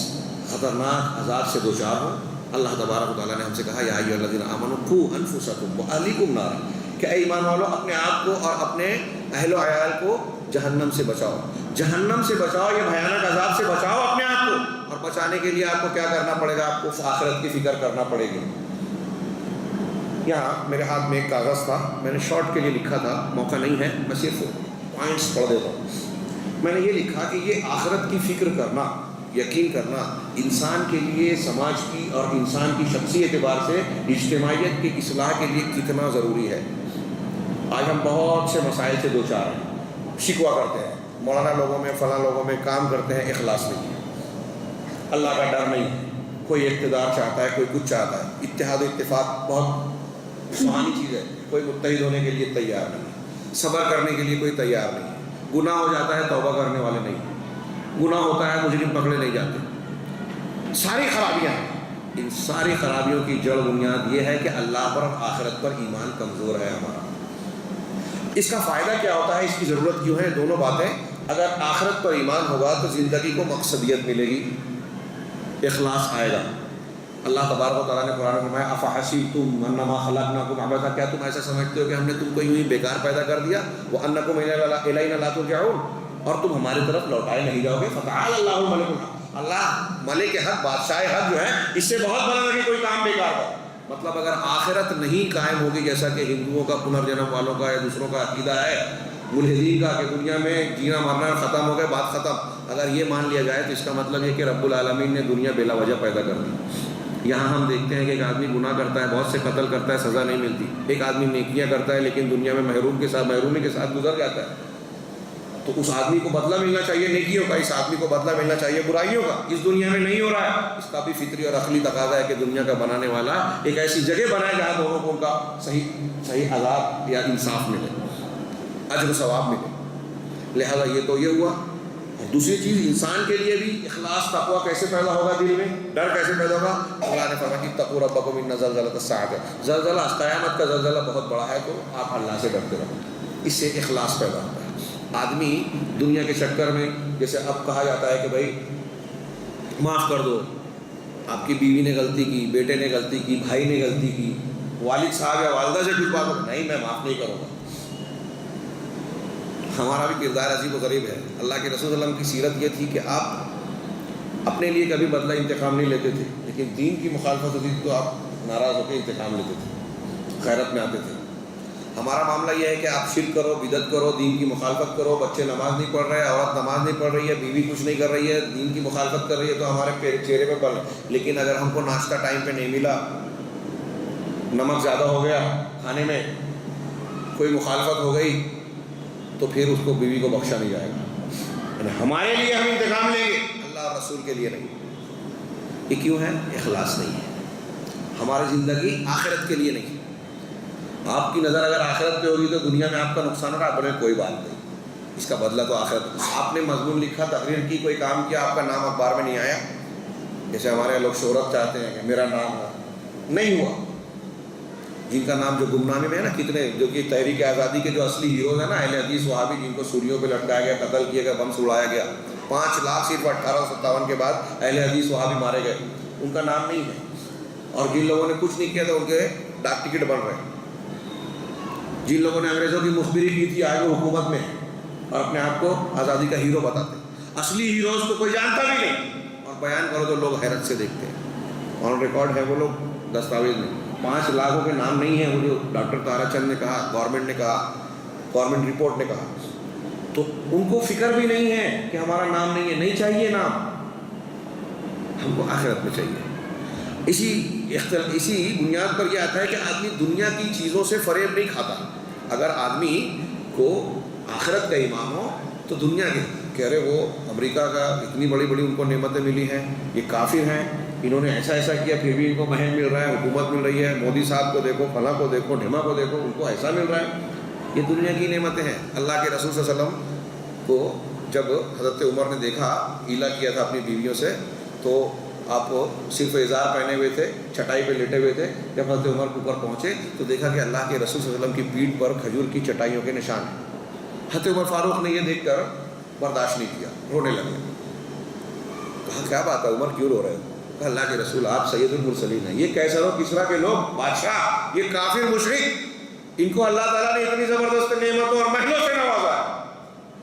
خطرناک عذاب سے دوچار ہوں؟ اللہ تبارک و تعالیٰ نے ہم سے کہا یا ایھا الذین آمنوا قوا انفسکم واہلیکم نارا، کہ اے ایمان والو اپنے آپ کو اور اپنے اہل و عیال کو جہنم سے بچاؤ، جہنم سے بچاؤ، یہ بھیانک عذاب سے بچاؤ اپنے آپ کو، اور بچانے کے لیے آپ کو کیا کرنا پڑے گا؟ آپ کو آخرت کی فکر کرنا پڑے گی۔ یہاں میرے ہاتھ میں ایک کاغذ تھا، میں نے شارٹ کے لیے لکھا تھا، موقع نہیں ہے، میں صرف پوائنٹس پڑھ دیتا ہوں۔ میں نے یہ لکھا کہ یہ آخرت کی فکر کرنا، یقین کرنا انسان کے لیے، سماج کی اور انسان کی شخصی اعتبار سے اجتماعیت کی اصلاح کے لیے کتنا ضروری ہے۔ آج ہم بہت سے مسائل سے دوچار ہیں، شکوہ کرتے ہیں، مولانا لوگوں میں، فلاں لوگوں میں کام کرتے ہیں، اخلاص نہیں ہے، اللہ کا ڈر نہیں ہے، کوئی اقتدار چاہتا ہے، کوئی کچھ چاہتا ہے، اتحاد و اتفاق بہت سہانی چیز ہے، کوئی متحد ہونے کے لیے تیار نہیں ہے، صبر کرنے کے لیے کوئی تیار نہیں ہے، گناہ ہو جاتا ہے توبہ کرنے والے نہیں ہیں، گناہ ہوتا ہے مجرم پکڑے نہیں جاتے، ساری خرابیاں ہیں۔ ان ساری خرابیوں کی جڑ بنیاد یہ ہے کہ اللہ پر اور آخرت پر ایمان کمزور ہے ہمارا۔ اس کا فائدہ کیا ہوتا ہے، اس کی ضرورت کیوں ہے؟ دونوں باتیں، اگر آخرت پر ایمان ہوگا تو زندگی کو مقصدیت ملے گی، اخلاص آئے گا۔ اللہ تبارک و تعالیٰ نے قرآن میں فرمایا افحسبتم انما خلقناکم عبثا، کیا تم ایسا سمجھتے ہو کہ ہم نے تم کو یوں ہی بیکار پیدا کر دیا؟ وانکم الینا لا ترجعون، اور تم ہماری طرف لوٹائے نہیں جاؤ گے۔ فتعالی اللہ الملک الحق، اللہ ملک حق، بادشاہ حق جو ہے، اس سے بہت بڑا نہیں کوئی کام بیکار کا۔ مطلب اگر آخرت نہیں قائم ہوگی، جیسا کہ ہندوؤں کا پنرجنم والوں کا یا دوسروں کا عقیدہ ہے، ملحدین کا کہ دنیا میں جینا مرنا ختم ہو گئے، بات ختم، اگر یہ مان لیا جائے تو اس کا مطلب یہ کہ رب العالمین نے دنیا بلا وجہ پیدا کر دی۔ یہاں ہم دیکھتے ہیں کہ ایک آدمی گناہ کرتا ہے، بہت سے قتل کرتا ہے، سزا نہیں ملتی، ایک آدمی نیکیاں کرتا ہے لیکن دنیا میں محرومی کے ساتھ گزر جاتا ہے، تو اس آدمی کو بدلہ ملنا چاہیے نیکیوں کا، اس آدمی کو بدلہ ملنا چاہیے برائیوں کا۔ اس دنیا میں نہیں ہو رہا ہے، اس کا بھی فطری اور عقلی تقاضا ہے کہ دنیا کا بنانے والا ایک ایسی جگہ بنائے جہاں دونوں کو ان کا صحیح عذاب یا انصاف ملے، اجر و ثواب ملے۔ لہذا یہ تو یہ ہوا۔ اور دوسری چیز، انسان کے لیے بھی اخلاص، تقویٰ کیسے پیدا ہوگا دل میں، ڈر کیسے پیدا ہوگا؟ اللہ نے فرمایا اتقوا ربکم ان زلزلۃ الساعۃ، زلزلہ قیامت کا زلزلہ بہت بڑا ہے، تو آپ اللہ سے ڈرتے رہو، اس سے اخلاص پیدا ہوتا ہے۔ آدمی دنیا کے چکر میں، جیسے اب کہا جاتا ہے کہ بھائی معاف کر دو، آپ کی بیوی نے غلطی کی، بیٹے نے غلطی کی، بھائی نے غلطی کی، والد صاحب یا والدہ سے کچھ بات ہو نہیں میں معاف نہیں کروں گا. ہمارا بھی کردار عجیب و غریب ہے. اللہ کے رسول صلی اللہ علیہ وسلم کی سیرت یہ تھی کہ آپ اپنے لیے کبھی بدلہ انتقام نہیں لیتے تھے، لیکن دین کی مخالفت ہوتی تو آپ ناراض ہو کے انتقام لیتے تھے، خیرت میں آتے تھے. ہمارا معاملہ یہ ہے کہ آپ شرک کرو، بدعت کرو، دین کی مخالفت کرو، بچے نماز نہیں پڑھ رہے، عورت نماز نہیں پڑھ رہی ہے، بیوی کچھ نہیں کر رہی ہے، دین کی مخالفت کر رہی ہے، تو ہمارے چہرے پہ پڑھ. لیکن اگر ہم کو ناشتہ ٹائم پہ نہیں ملا، نمک زیادہ ہو گیا کھانے میں، کوئی مخالفت ہو گئی، تو پھر اس کو بیوی کو بخشا نہیں جائے گا. یعنی ہمارے لیے ہم انتقام لیں گے، اللہ اور رسول کے لیے نہیں. یہ کیوں ہے؟ اخلاص نہیں ہے. ہماری زندگی آخرت کے لیے نہیں. آپ کی نظر اگر آخرت پہ ہوگی تو دنیا میں آپ کا نقصان ہوگا، آپ بولیں کوئی بات نہیں، اس کا بدلہ تو آخرت. آپ نے مضمون لکھا، تقریر کی، کوئی کام کیا، آپ کا نام اخبار میں نہیں آیا. جیسے ہمارے لوگ شہرت چاہتے ہیں کہ میرا نام ہو، نہیں ہوا. جن کا نام جو گمنامے میں ہے نا، کتنے جو کہ تحریک آزادی کے جو اصلی ہیروز ہیں نا، اہل حدیث صحابی جن کو سولیوں پہ لٹکایا گیا، قتل کیا گیا، بم سے اڑایا گیا، 5 لاکھ صرف 1857 کے بعد اہل حدیث صحابی مارے گئے، ان کا نام نہیں ہے. اور جن لوگوں نے کچھ نہیں کیا تھا ان کے ڈاک ٹکٹ بن رہے ہیں. جن لوگوں نے انگریزوں کی مخبری کی تھی آج وہ حکومت میں اور اپنے آپ کو آزادی کا ہیرو بتاتے. اصلی ہیروز کو کوئی جانتا بھی نہیں، اور بیان کرو تو لوگ حیرت سے دیکھتے ہیں. آن ریکارڈ ہے وہ لوگ، دستاویز میں 5 لاکھوں کے نام نہیں ہیں. وہ جو ڈاکٹر تارا چند نے کہا، گورنمنٹ نے کہا، گورنمنٹ رپورٹ نے کہا، تو ان کو فکر بھی نہیں ہے کہ ہمارا نام نہیں ہے. نہیں چاہیے نام، ہم کو آخرت میں چاہیے. اسی بنیاد پر یہ آتا ہے کہ آدمی دنیا کی چیزوں سے فریب نہیں کھاتا. اگر آدمی کو آخرت کا ایمان ہو تو دنیا کے کہہ رہے وہ امریکہ کا اتنی بڑی بڑی ان کو نعمتیں ملی ہیں، یہ کافر ہیں، انہوں نے ایسا ایسا کیا پھر بھی ان کو مہم مل رہا ہے، حکومت مل رہی ہے، مودی صاحب کو دیکھو، فلاں کو دیکھو، ڈھیما کو دیکھو، ان کو ایسا مل رہا ہے. یہ دنیا کی نعمتیں ہیں. اللہ کے رسول صلی اللہ علیہ وسلم کو جب حضرت عمر نے دیکھا، ایلا کیا تھا اپنی بیویوں سے، تو آپ صرف اظہار پہنے ہوئے تھے، چٹائی پہ لیٹے ہوئے تھے. جب حضرت عمر کے اوپر پہنچے تو دیکھا کہ اللہ کے رسول صلی اللہ علیہ وسلم کی پیٹھ پر کھجور کی چٹائیوں کے نشان ہیں. حضرت عمر فاروق نے یہ دیکھ کر برداشت نہیں کیا، رونے لگے. کہا کیا بات ہے عمر، کیوں رو رہے ہو؟ کہا اللہ کے رسول آپ سید المرسلین ہیں، یہ کیسر و کسریٰ کے لوگ، بادشاہ، یہ کافر مشرک، ان کو اللہ تعالیٰ نے اتنی زبردست نعمتوں اور محلوں سے نوازا،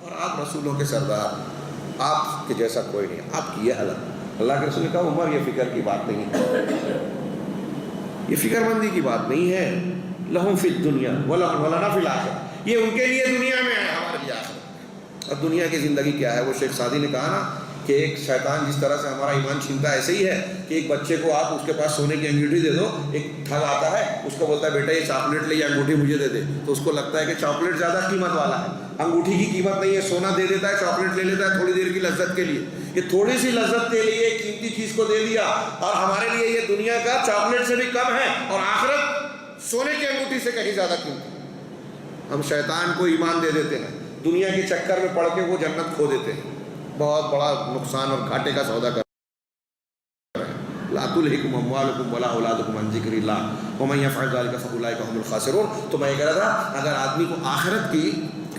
اور آپ رسولوں کے سردار، آپ کے جیسا کوئی نہیں، آپ کی یہ حالت. اللہ کے رسول نے کہا عمر یہ فکر کی بات نہیں ہے، یہ فکر مندی کی بات نہیں ہے. لہم فی الدنیا ولنا فی الآخرہ، یہ ان کے لیے دنیا میں ہے، ہمارے لیے آخرت. اور دنیا کی زندگی کیا ہے؟ وہ شیخ سعدی نے کہا نا کہ ایک شیطان جس طرح سے ہمارا ایمان چھینتا ہے، ایسے ہی ہے کہ ایک بچے کو آپ اس کے پاس سونے کی انگوٹھی دے دو، ایک ٹھگ آتا ہے اس کو بولتا ہے بیٹا یہ چاکلیٹ لے، یہ انگوٹھی مجھے دے دے، تو اس کو لگتا ہے کہ چاکلیٹ زیادہ قیمت والا ہے، انگوٹھی کی قیمت نہیں ہے، سونا دے دیتا ہے، چاکلیٹ لے لیتا ہے تھوڑی دیر کی لذت کے لیے. یہ تھوڑی سی لذت کے لیے قیمتی چیز کو دے دیا، اور ہمارے لیے یہ دنیا کا چاکلیٹ سے بھی کم ہے، اور آخرت سونے کی انگوٹھی سے کہیں زیادہ قیمتی. ہم شیطان کو ایمان دے دیتے ہیں، دنیا کے چکر میں پڑھ کے وہ جنت کھو دیتے ہیں، بہت بڑا نقصان اور گھاٹے کا سودا کر رہے ہیں. لا تلہکم اموالکم ولا اولادکم عن ذکر اللہ ومن یفعل ذلک فاولئک هم الخاسرون. تو میں کہہ رہا تھا اگر آدمی کو آخرت کی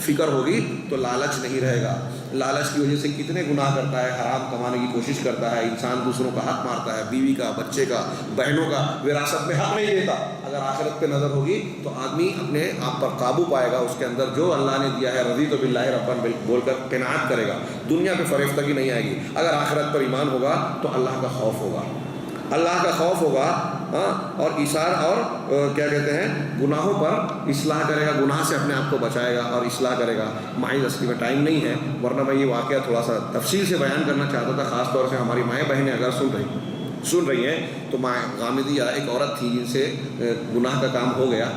فکر ہوگی تو لالچ نہیں رہے گا. لالچ کی وجہ سے کتنے گناہ کرتا ہے، حرام کمانے کی کوشش کرتا ہے، انسان دوسروں کا حق مارتا ہے، بیوی کا، بچے کا، بہنوں کا، وراثت میں حق نہیں دیتا. اگر آخرت پہ نظر ہوگی تو آدمی اپنے آپ پر قابو پائے گا، اس کے اندر جو اللہ نے دیا ہے رضیت باللہ ربا بول کر قناعت کرے گا، دنیا پہ فریفتگی نہیں آئے گی. اگر آخرت پر ایمان ہوگا تو اللہ کا خوف ہوگا، اللہ کا خوف ہوگا، اور ایثار اور کیا کہتے ہیں گناہوں پر اصلاح کرے گا، گناہ سے اپنے آپ کو بچائے گا اور اصلاح کرے گا. مائیں اصلی میں ٹائم نہیں ہے، ورنہ میں یہ واقعہ تھوڑا سا تفصیل سے بیان کرنا چاہتا تھا، خاص طور سے ہماری مائیں بہنیں اگر سن رہی ہیں تو ماں غامدیہ ایک عورت تھی جن سے گناہ کا کام ہو گیا.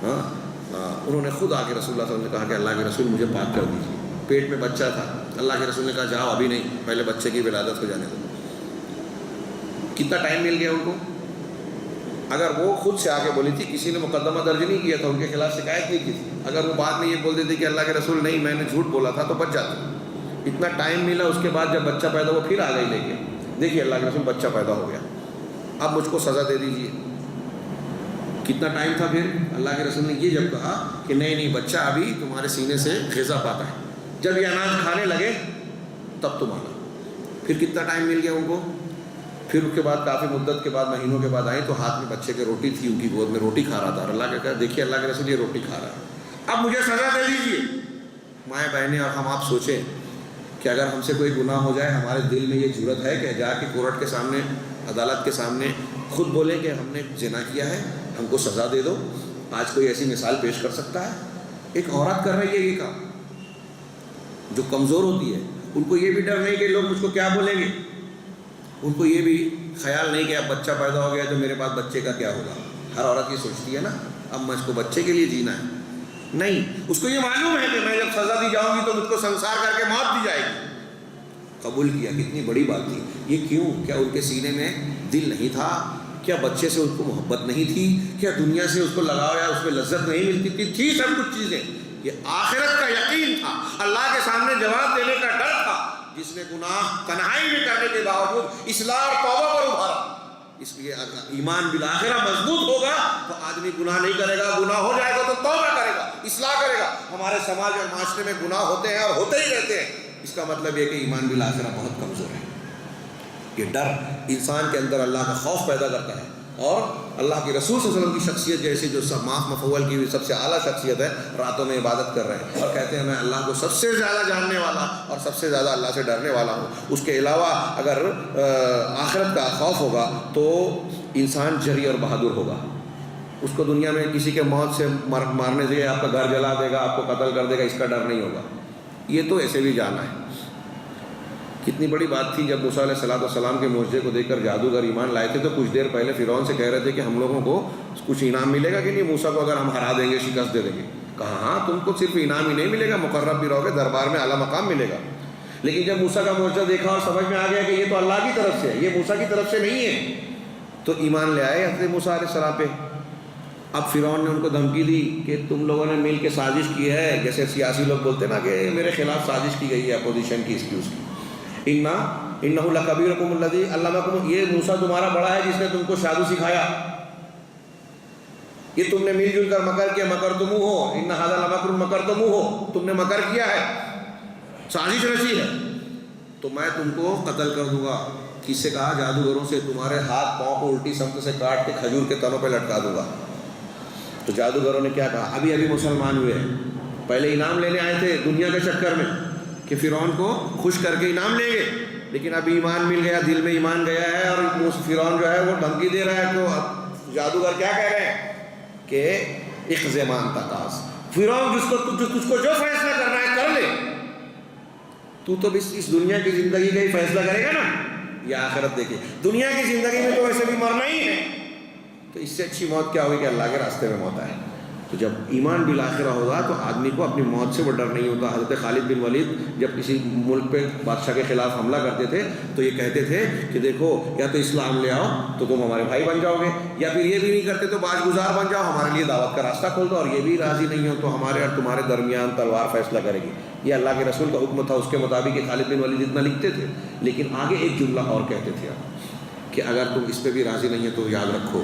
انہوں نے خود آ کے رسول اللہ صلی اللہ علیہ وسلم نے کہا کہ اللہ کے رسول مجھے پاک کر دیجیے. پیٹ میں بچہ تھا، اللہ کے رسول نے کہا جاؤ ابھی نہیں، پہلے بچے کی ولادت ہو جانے دو. کتنا ٹائم مل گیا ان کو؟ اگر وہ خود سے آگے بولی تھی، کسی نے مقدمہ درج نہیں کیا تھا، ان کے خلاف شکایت نہیں کی تھی، اگر وہ بعد میں یہ بول دیتے کہ اللہ کے رسول نہیں میں نے جھوٹ بولا تھا تو بچ جاتے. اتنا ٹائم ملا، اس کے بعد جب بچہ پیدا ہوا پھر آ گئی لے کے، دیکھیے اللہ کے رسول بچہ پیدا ہو گیا، اب مجھ کو سزا دے دیجیے. کتنا ٹائم تھا پھر؟ اللہ کے رسول نے یہ جب کہا کہ نہیں بچہ ابھی تمہارے سینے سے غذا پاتا ہے، جب یہ اناج کھانے لگے تب تم آنا. پھر کتنا ٹائم مل گیا ان کو؟ پھر اس کے بعد کافی مدت کے بعد مہینوں کے بعد آئیں تو ہاتھ میں بچے کے روٹی تھی، ان کی گود میں روٹی کھا رہا تھا. اللہ کا کہا دیکھیے اللہ کے رسول یہ روٹی کھا رہا ہے، اب مجھے سزا دے دیجیے. مائیں بہنیں اور ہم آپ سوچیں کہ اگر ہم سے کوئی گناہ ہو جائے، ہمارے دل میں یہ جرأت ہے کہ جا کے کورٹ کے سامنے، عدالت کے سامنے خود بولیں کہ ہم نے زنا کیا ہے، ہم کو سزا دے دو؟ آج کوئی ایسی مثال پیش کر سکتا ہے؟ ایک عورت کر رہی ہے یہ کام جو کمزور ہوتی ہے. ان کو یہ بھی ڈر نہیں کہ لوگ مجھ کو کیا بولیں گے، ان کو یہ بھی خیال نہیں کہ اب بچہ پیدا ہو گیا تو میرے پاس بچے کا کیا ہوگا. ہر عورت یہ سوچتی ہے نا اب مجھ کو بچے کے لیے جینا ہے. نہیں، اس کو یہ معلوم ہے کہ میں جب سزا دی جاؤں گی تو مجھ کو سنسار کر کے موت دی جائے گی. قبول کیا، کتنی بڑی بات تھی یہ. کیوں؟ کیا ان کے سینے میں دل نہیں تھا؟ کیا بچے سے اس کو محبت نہیں تھی؟ کیا دنیا سے اس کو لگاؤ یا اس میں لذت نہیں ملتی تھی سب کچھ چیزیں. یہ آخرت کا یقین تھا، اللہ کے سامنے جواب دینے کا ڈر تھا. جس نے گناہ تنہائی میں کرنے کے باوجود اصلاح اور توبہ پر ابھارا. اس لیے اگر ایمان بالآخرہ مضبوط ہوگا تو آدمی گناہ نہیں کرے گا، گناہ ہو جائے گا تو توبہ کرے گا، اصلاح کرے گا. ہمارے سماج اور معاشرے میں گناہ ہوتے ہیں اور ہوتے ہی رہتے ہیں. اس کا مطلب یہ کہ ایمان بالآخرہ بہت کمزور ہے. یہ ڈر انسان کے اندر اللہ کا خوف پیدا کرتا ہے. اور اللہ کے رسول صلی اللہ علیہ وسلم کی شخصیت جیسے جو سب معاف مفعول کی ہوئی سب سے اعلیٰ شخصیت ہے، راتوں میں عبادت کر رہے ہیں اور کہتے ہیں میں اللہ کو سب سے زیادہ جاننے والا اور سب سے زیادہ اللہ سے ڈرنے والا ہوں. اس کے علاوہ اگر آخرت کا خوف ہوگا تو انسان جری اور بہادر ہوگا. اس کو دنیا میں کسی کے موت سے مارنے سے آپ کا گھر جلا دے گا، آپ کو قتل کر دے گا، اس کا ڈر نہیں ہوگا. یہ تو ایسے بھی جانا ہے. کتنی بڑی بات تھی جب موسیٰ علیہ السلام کے معجزے کو دیکھ کر جادوگر ایمان لائے تھے تو کچھ دیر پہلے فرعون سے کہہ رہے تھے کہ ہم لوگوں کو کچھ انعام ملے گا کہ نہیں، موسیٰ کو اگر ہم ہرا دیں گے، شکست دے دیں گے. کہا ہاں تم کو صرف انعام ہی نہیں ملے گا، مقرب بھی رہو گے، دربار میں اعلیٰ مقام ملے گا. لیکن جب موسیٰ کا معجزہ دیکھا اور سمجھ میں آ گیا کہ یہ تو اللہ کی طرف سے ہے، یہ موسیٰ کی طرف سے نہیں ہے، تو ایمان لے آئے حضرت موسیٰ علیہ السلام پہ. اب فرعون نے ان کو دھمکی دی کہ تم لوگوں نے مل کے سازش کی ہے، جیسے سیاسی لوگ بولتے ہیں نا کہ میرے خلاف سازش کی گئی ہے اپوزیشن کی، اس کی اس کی. انہ لکبیرکم الذی علمکم، یہ موسیٰ تمہارا بڑا ہے جس نے تم کو جادو سکھایا، یہ تم نے مل جل کر مکر کیا، مکرتموہ، ان ھذا لمکر مکرتموہ، تم نے مکر کیا ہے، سازش رچی ہے، تو میں تم کو قتل کر دوں گا. کس سے کہا؟ جادوگروں سے. تمہارے ہاتھ پاؤں کو الٹی سمت سے کاٹ کے کھجور کے تنوں پہ لٹکا دوں گا. تو جادوگروں نے کیا کہا؟ ابھی ابھی مسلمان ہوئے ہیں، پہلے انعام لینے آئے تھے دنیا کے چکر میں کہ فرعون کو خوش کر کے انعام لیں گے، لیکن ابھی ایمان مل گیا، دل میں ایمان گیا ہے اور فرعون جو ہے وہ دھمکی دے رہا ہے. تو اب جادوگر کیا کہہ رہے ہیں کہ اقض ما انت قاض، فرعون تجھ کو جو فیصلہ کرنا ہے کر لے، تو اس دنیا کی زندگی کا ہی فیصلہ کرے گا نا یا آخرت دیکھے. دنیا کی زندگی میں تو ویسے بھی مرنا ہی ہے، تو اس سے اچھی موت کیا ہوگی کہ اللہ کے راستے میں موت آئے. تو جب ایمان بالآخرہ ہوگا تو آدمی کو اپنی موت سے وہ ڈر نہیں ہوتا. حضرت خالد بن ولید جب کسی ملک پہ بادشاہ کے خلاف حملہ کرتے تھے تو یہ کہتے تھے کہ دیکھو یا تو اسلام لے آؤ تو تم ہمارے بھائی بن جاؤ گے، یا پھر یہ بھی نہیں کرتے تو باج گزار بن جاؤ، ہمارے لیے دعوت کا راستہ کھول دو، اور یہ بھی راضی نہیں ہو تو ہمارے اور تمہارے درمیان تلوار فیصلہ کرے گی. یہ اللہ کے رسول کا حکم تھا، اس کے مطابق یہ خالد بن ولید اتنا لکھتے تھے. لیکن آگے ایک جملہ اور کہتے تھے کہ اگر تم اس پہ بھی راضی نہیں ہے تو یاد رکھو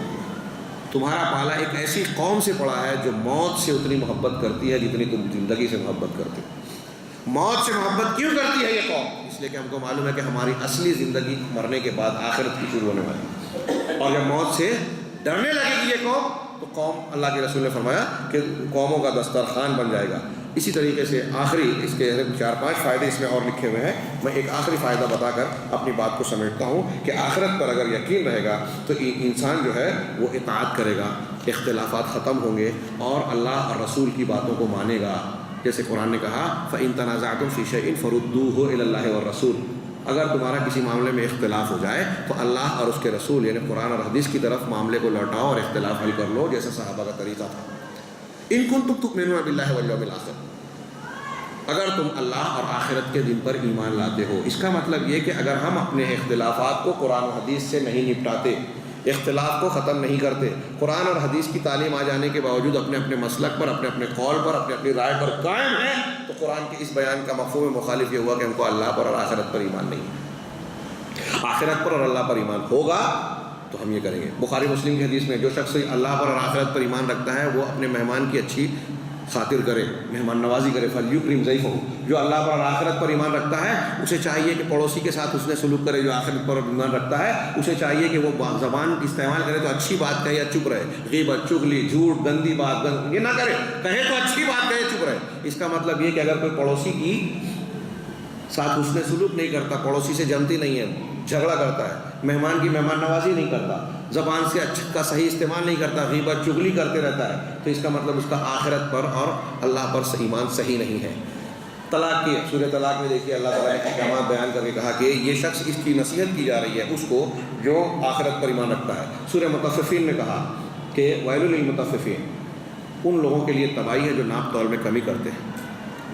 تمہارا پالا ایک ایسی قوم سے پڑا ہے جو موت سے اتنی محبت کرتی ہے جتنی تم زندگی سے محبت کرتے ہو. موت سے محبت کیوں کرتی ہے یہ قوم؟ اس لیے کہ ہم کو معلوم ہے کہ ہماری اصلی زندگی مرنے کے بعد آخرت کی شروع ہونے والی ہے، اور جب موت سے ڈرنے لگے گی یہ قوم تو قوم، اللہ کے رسول نے فرمایا کہ قوموں کا دسترخوان بن جائے گا. اسی طریقے سے آخری اس کے 4-5 فائدے اس میں اور لکھے ہوئے ہیں. میں ایک آخری فائدہ بتا کر اپنی بات کو سمیٹتا ہوں کہ آخرت پر اگر یقین رہے گا تو انسان جو ہے وہ اطاعت کرے گا، اختلافات ختم ہوں گے اور اللہ اور رسول کی باتوں کو مانے گا. جیسے قرآن نے کہا فَإِن تَنَازَعْتُمْ فِي شَيْءٍ فَرُدُّوهُ إِلَى اللَّهِ وَالرَّسُولِ، اگر تمہارا کسی معاملے میں اختلاف ہو جائے تو اللہ اور اس کے رسول یعنی قرآن اور حدیث کی طرف معاملے کو لوٹاؤ اور اختلاف حل کر لو، جیسے صحابہ کا طریقہ تھا. إِن كُنتُمْ تُؤْمِنُونَ بِاللَّهِ وَالْيَوْمِ الْآخِرِ، اگر تم اللہ اور آخرت کے دن پر ایمان لاتے ہو. اس کا مطلب یہ کہ اگر ہم اپنے اختلافات کو قرآن و حدیث سے نہیں نپٹاتے، اختلاف کو ختم نہیں کرتے، قرآن اور حدیث کی تعلیم آ جانے کے باوجود اپنے اپنے مسلک پر، اپنے اپنے قول پر، اپنی اپنی رائے پر قائم ہیں، تو قرآن کے اس بیان کا مفہوم مخالف یہ ہوا کہ ہم کو اللہ پر اور آخرت پر ایمان نہیں ہے. آخرت پر اور اللہ پر ایمان ہوگا تو ہم یہ کریں گے. بخاری مسلم کی حدیث میں جو شخص اللہ پر اور آخرت پر ایمان رکھتا ہے وہ اپنے مہمان کی اچھی خاطر کرے، مہمان نوازی کرے، فلیکرم ضیفہ، جو اللہ پر اور آخرت پر ایمان رکھتا ہے اسے چاہیے کہ پڑوسی کے ساتھ اس نے سلوک کرے، جو آخرت پر ایمان رکھتا ہے اسے چاہیے کہ وہ زبان استعمال کرے تو اچھی بات کہے یا چپ رہے، غیبت، چغلی، جھوٹ، گندی بات یہ نہ کرے، کہے تو اچھی بات کہے، چپ رہے۔ اس کا مطلب یہ کہ اگر کوئی پڑوسی کی ساتھ اس نے سلوک نہیں کرتا، پڑوسی سے جمتی نہیں ہے، جھگڑا کرتا ہے، مہمان کی مہمان نوازی نہیں کرتا، زبان سے اچھا کا صحیح استعمال نہیں کرتا، غیبت، چغلی کرتے رہتا ہے، تو اس کا مطلب اس کا آخرت پر اور اللہ پر ایمان صحیح نہیں ہے۔ طلاق کی سورہ طلاق میں دیکھیے اللہ تعالیٰ نے احکامات بیان کر کے کہا کہ یہ شخص، اس کی نصیحت کی جا رہی ہے اس کو جو آخرت پر ایمان رکھتا ہے۔ سورہ مطففین میں کہا کہ ویل للمطففین، ان لوگوں کے لیے تباہی ہے جو ناپ تول میں کمی کرتے ہیں،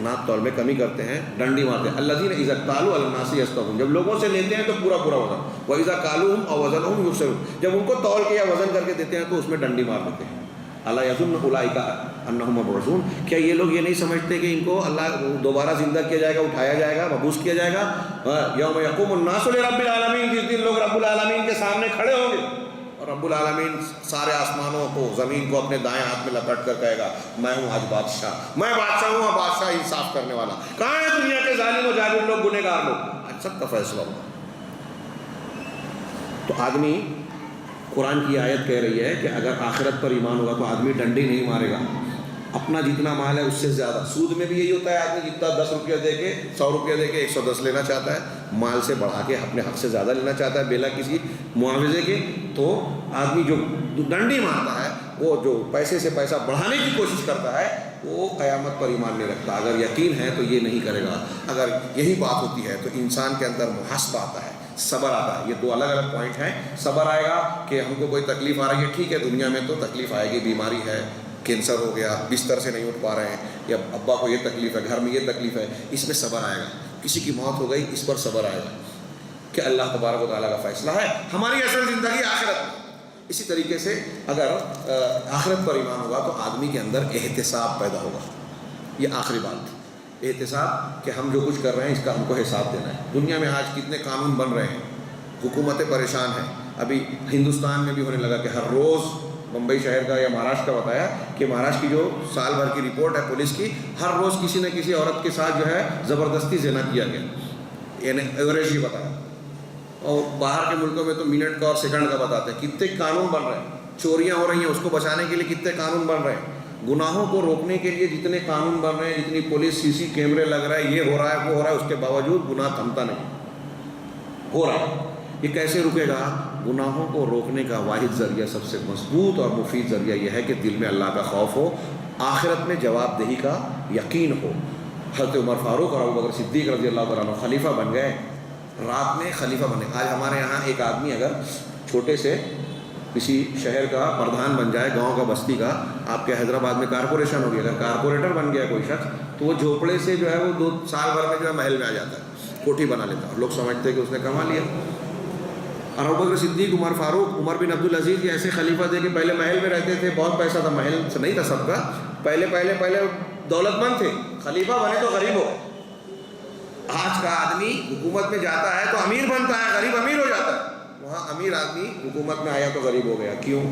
ناپ تول میں کمی کرتے ہیں، ڈنڈی مارتے ہیں۔ الذین اذا اکتالوا علی الناس یستوفون، جب لوگوں سے لیتے ہیں تو پورا وزن، واذا کالوہم او وزنہم یخسرون، جب ان کو تول کے یا وزن کر کے دیتے ہیں تو اس میں ڈنڈی مار دیتے ہیں۔ الا یظن اولئک انہم مبعوثون، کیا یہ لوگ یہ نہیں سمجھتے کہ ان کو اللہ دوبارہ زندہ کیا جائے گا، اٹھایا جائے گا، مبعوث کیا جائے گا؟ یوم یقوم الناس لرب العالمین، جس دن لوگ رب العالمین کے سامنے کھڑے ہوں گے اور رب العالمین سارے آسمانوں کو، زمین کو اپنے دائیں ہاتھ میں لپٹ کر کہے گا میں ہوں آج بادشاہ، میں بادشاہ ہوں، بادشاہ انصاف کرنے والا، کہاں ہے دنیا کے ظالم و جابر لوگ، گنہگار لوگ، آج سب کا فیصلہ ہوگا۔ تو آدمی، قرآن کی آیت کہہ رہی ہے کہ اگر آخرت پر ایمان ہوگا تو آدمی ڈنڈی نہیں مارے گا، اپنا جتنا مال ہے اس سے زیادہ۔ سود میں بھی یہی ہوتا ہے، آدمی جتنا 10 روپیہ دے کے، 100 روپیہ دے کے 110 لینا چاہتا ہے، مال سے بڑھا کے اپنے حق سے زیادہ لینا چاہتا ہے بلا کسی معاوضے کے، تو آدمی جو ڈنڈی مارتا ہے، وہ جو پیسے سے پیسہ بڑھانے کی کوشش کرتا ہے، وہ قیامت پر ایمان نہیں رکھتا۔ اگر یقین ہے تو یہ نہیں کرے گا۔ اگر یہی بات ہوتی ہے تو انسان کے اندر محاسبہ آتا ہے، صبر آتا ہے۔ یہ دو الگ الگ پوائنٹ ہیں۔ صبر آئے گا کہ ہم کو کوئی تکلیف آ رہی ہے، ٹھیک ہے، دنیا میں تو تکلیف آئے گی، بیماری ہے، کینسر ہو گیا، بستر سے نہیں اٹھ پا رہے ہیں، یا ابا کو یہ تکلیف ہے، گھر میں یہ تکلیف ہے، اس میں صبر آئے گا۔ کسی کی موت ہو گئی، اس پر صبر آئے گا کہ اللہ تبارک و تعالیٰ کا فیصلہ ہے، ہماری اصل زندگی آخرت میں۔ اسی طریقے سے اگر آخرت پر ایمان ہوگا تو آدمی کے اندر احتساب پیدا ہوگا۔ یہ آخری بات، احتساب کہ ہم جو کچھ کر رہے ہیں اس کا ہم کو حساب دینا ہے۔ دنیا میں آج کتنے قانون بن رہے ہیں، حکومتیں پریشان ہیں۔ ابھی ہندوستان میں بھی ہونے لگا کہ ہر روز، بمبئی شہر کا یا مہاراشٹر کا بتایا کہ مہاراشٹر کی جو سال بھر کی رپورٹ ہے پولیس کی، ہر روز کسی نہ کسی عورت کے ساتھ جو ہے زبردستی زنا کیا گیا، یعنی ایوریج یہ بتایا۔ اور باہر کے ملکوں میں تو منٹ کا اور سیکنڈ کا بتاتے ہیں۔ کتنے قانون بن رہے ہیں، چوریاں ہو رہی ہیں، اس کو بچانے کے لیے کتنے قانون بن رہے ہیں، گناہوں کو روکنے کے لیے جتنے قانون بن رہے ہیں، جتنی پولیس سی سی کیمرے لگ رہا ہے، یہ ہو رہا ہے وہ ہو رہا ہے، اس کے باوجود گناہ تھمتا نہیں، ہو رہا ہے۔ یہ کیسے رکے گا؟ گناہوں کو روکنے کا واحد ذریعہ، سب سے مضبوط اور مفید ذریعہ یہ ہے کہ دل میں اللہ کا خوف ہو، آخرت میں جواب دہی کا یقین ہو۔ حضرت عمر فاروق اور ابوبکر صدیق رضی اللہ تعالیٰ عنہ خلیفہ بن گئے، رات میں خلیفہ بنے۔ آج ہمارے یہاں ایک آدمی اگر چھوٹے سے کسی شہر کا پردھان بن جائے، گاؤں کا، بستی کا، آپ کے حیدرآباد میں کارپوریشن ہوگی، اگر کارپوریٹر بن گیا کوئی شخص تو وہ جھوپڑے سے جو ہے وہ 2 سال بھر میں جو ہے محل میں آ جاتا ہے، کوٹھی بنا لیتا ہے، اور لوگ سمجھتے ہیں کہ اس نے کما لیا۔ اور ابوبکر صدیق، عمر فاروق، عمر بن عبدالعزیز یہ ایسے خلیفہ تھے کہ پہلے محل میں رہتے تھے، بہت پیسہ تھا، محل سے نہیں تھا سب کا، پہلے دولت مند تھے، خلیفہ بنے تو غریب ہو۔ آج کا آدمی حکومت میں جاتا ہے تو امیر بنتا ہے، غریب امیر ہو جاتا ہے۔ وہاں امیر آدمی حکومت میں آیا تو غریب ہو گیا، کیوں؟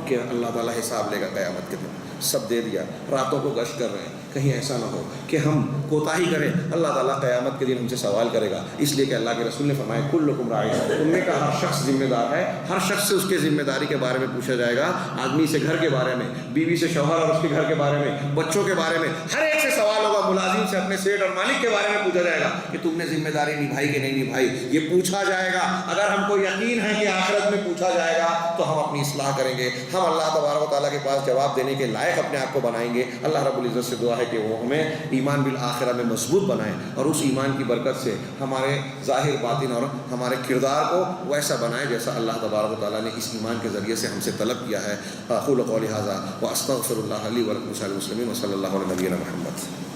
کہ اللہ تعالیٰ حساب لے گا قیامت کے دن۔ سب دے دیا، راتوں کو گشت کر رہے ہیں، کہیں ایسا نہ ہو کہ ہم کوتاہی کریں، اللہ تعالیٰ قیامت کے دن ہم سے سوال کرے گا۔ اس لیے کہ اللہ کے رسول نے فرمایا کلکم راع، تم میں کا ہر شخص ذمہ دار ہے، ہر شخص سے اس کے ذمہ داری کے بارے میں پوچھا جائے گا۔ آدمی سے گھر کے بارے میں، بیوی سے شوہر اور اس کے گھر کے بارے میں، بچوں کے بارے میں، ہر ایک سے سوال ہوگا۔ ملازم سے اپنے سیٹ اور مالک کے بارے میں پوچھا جائے گا کہ تم نے ذمہ داری نبھائی کہ نہیں نبھائی، یہ پوچھا جائے گا۔ اگر ہم کو یقین ہے کہ آخرت میں پوچھا جائے گا تو ہم اپنی اصلاح کریں گے، ہم اللہ تبارک و تعالیٰ کے پاس جواب دینے کے لائق اپنے آپ کو بنائیں گے۔ اللہ رب العزت سے دعا ہے کہ وہ ہمیں ایمان بالآخرہ میں مضبوط بنائیں، اور اس ایمان کی برکت سے ہمارے ظاہر باطن اور ہمارے کردار کو ویسا بنائیں جیسا اللہ تبارک و تعالیٰ نے اس ایمان کے ذریعے سے ہم سے طلب کیا ہے۔ اقول قولی ھذا واستغفر اللہ لی ولکم ولسائر المسلمین وصلی اللہ علی نبینا محمد۔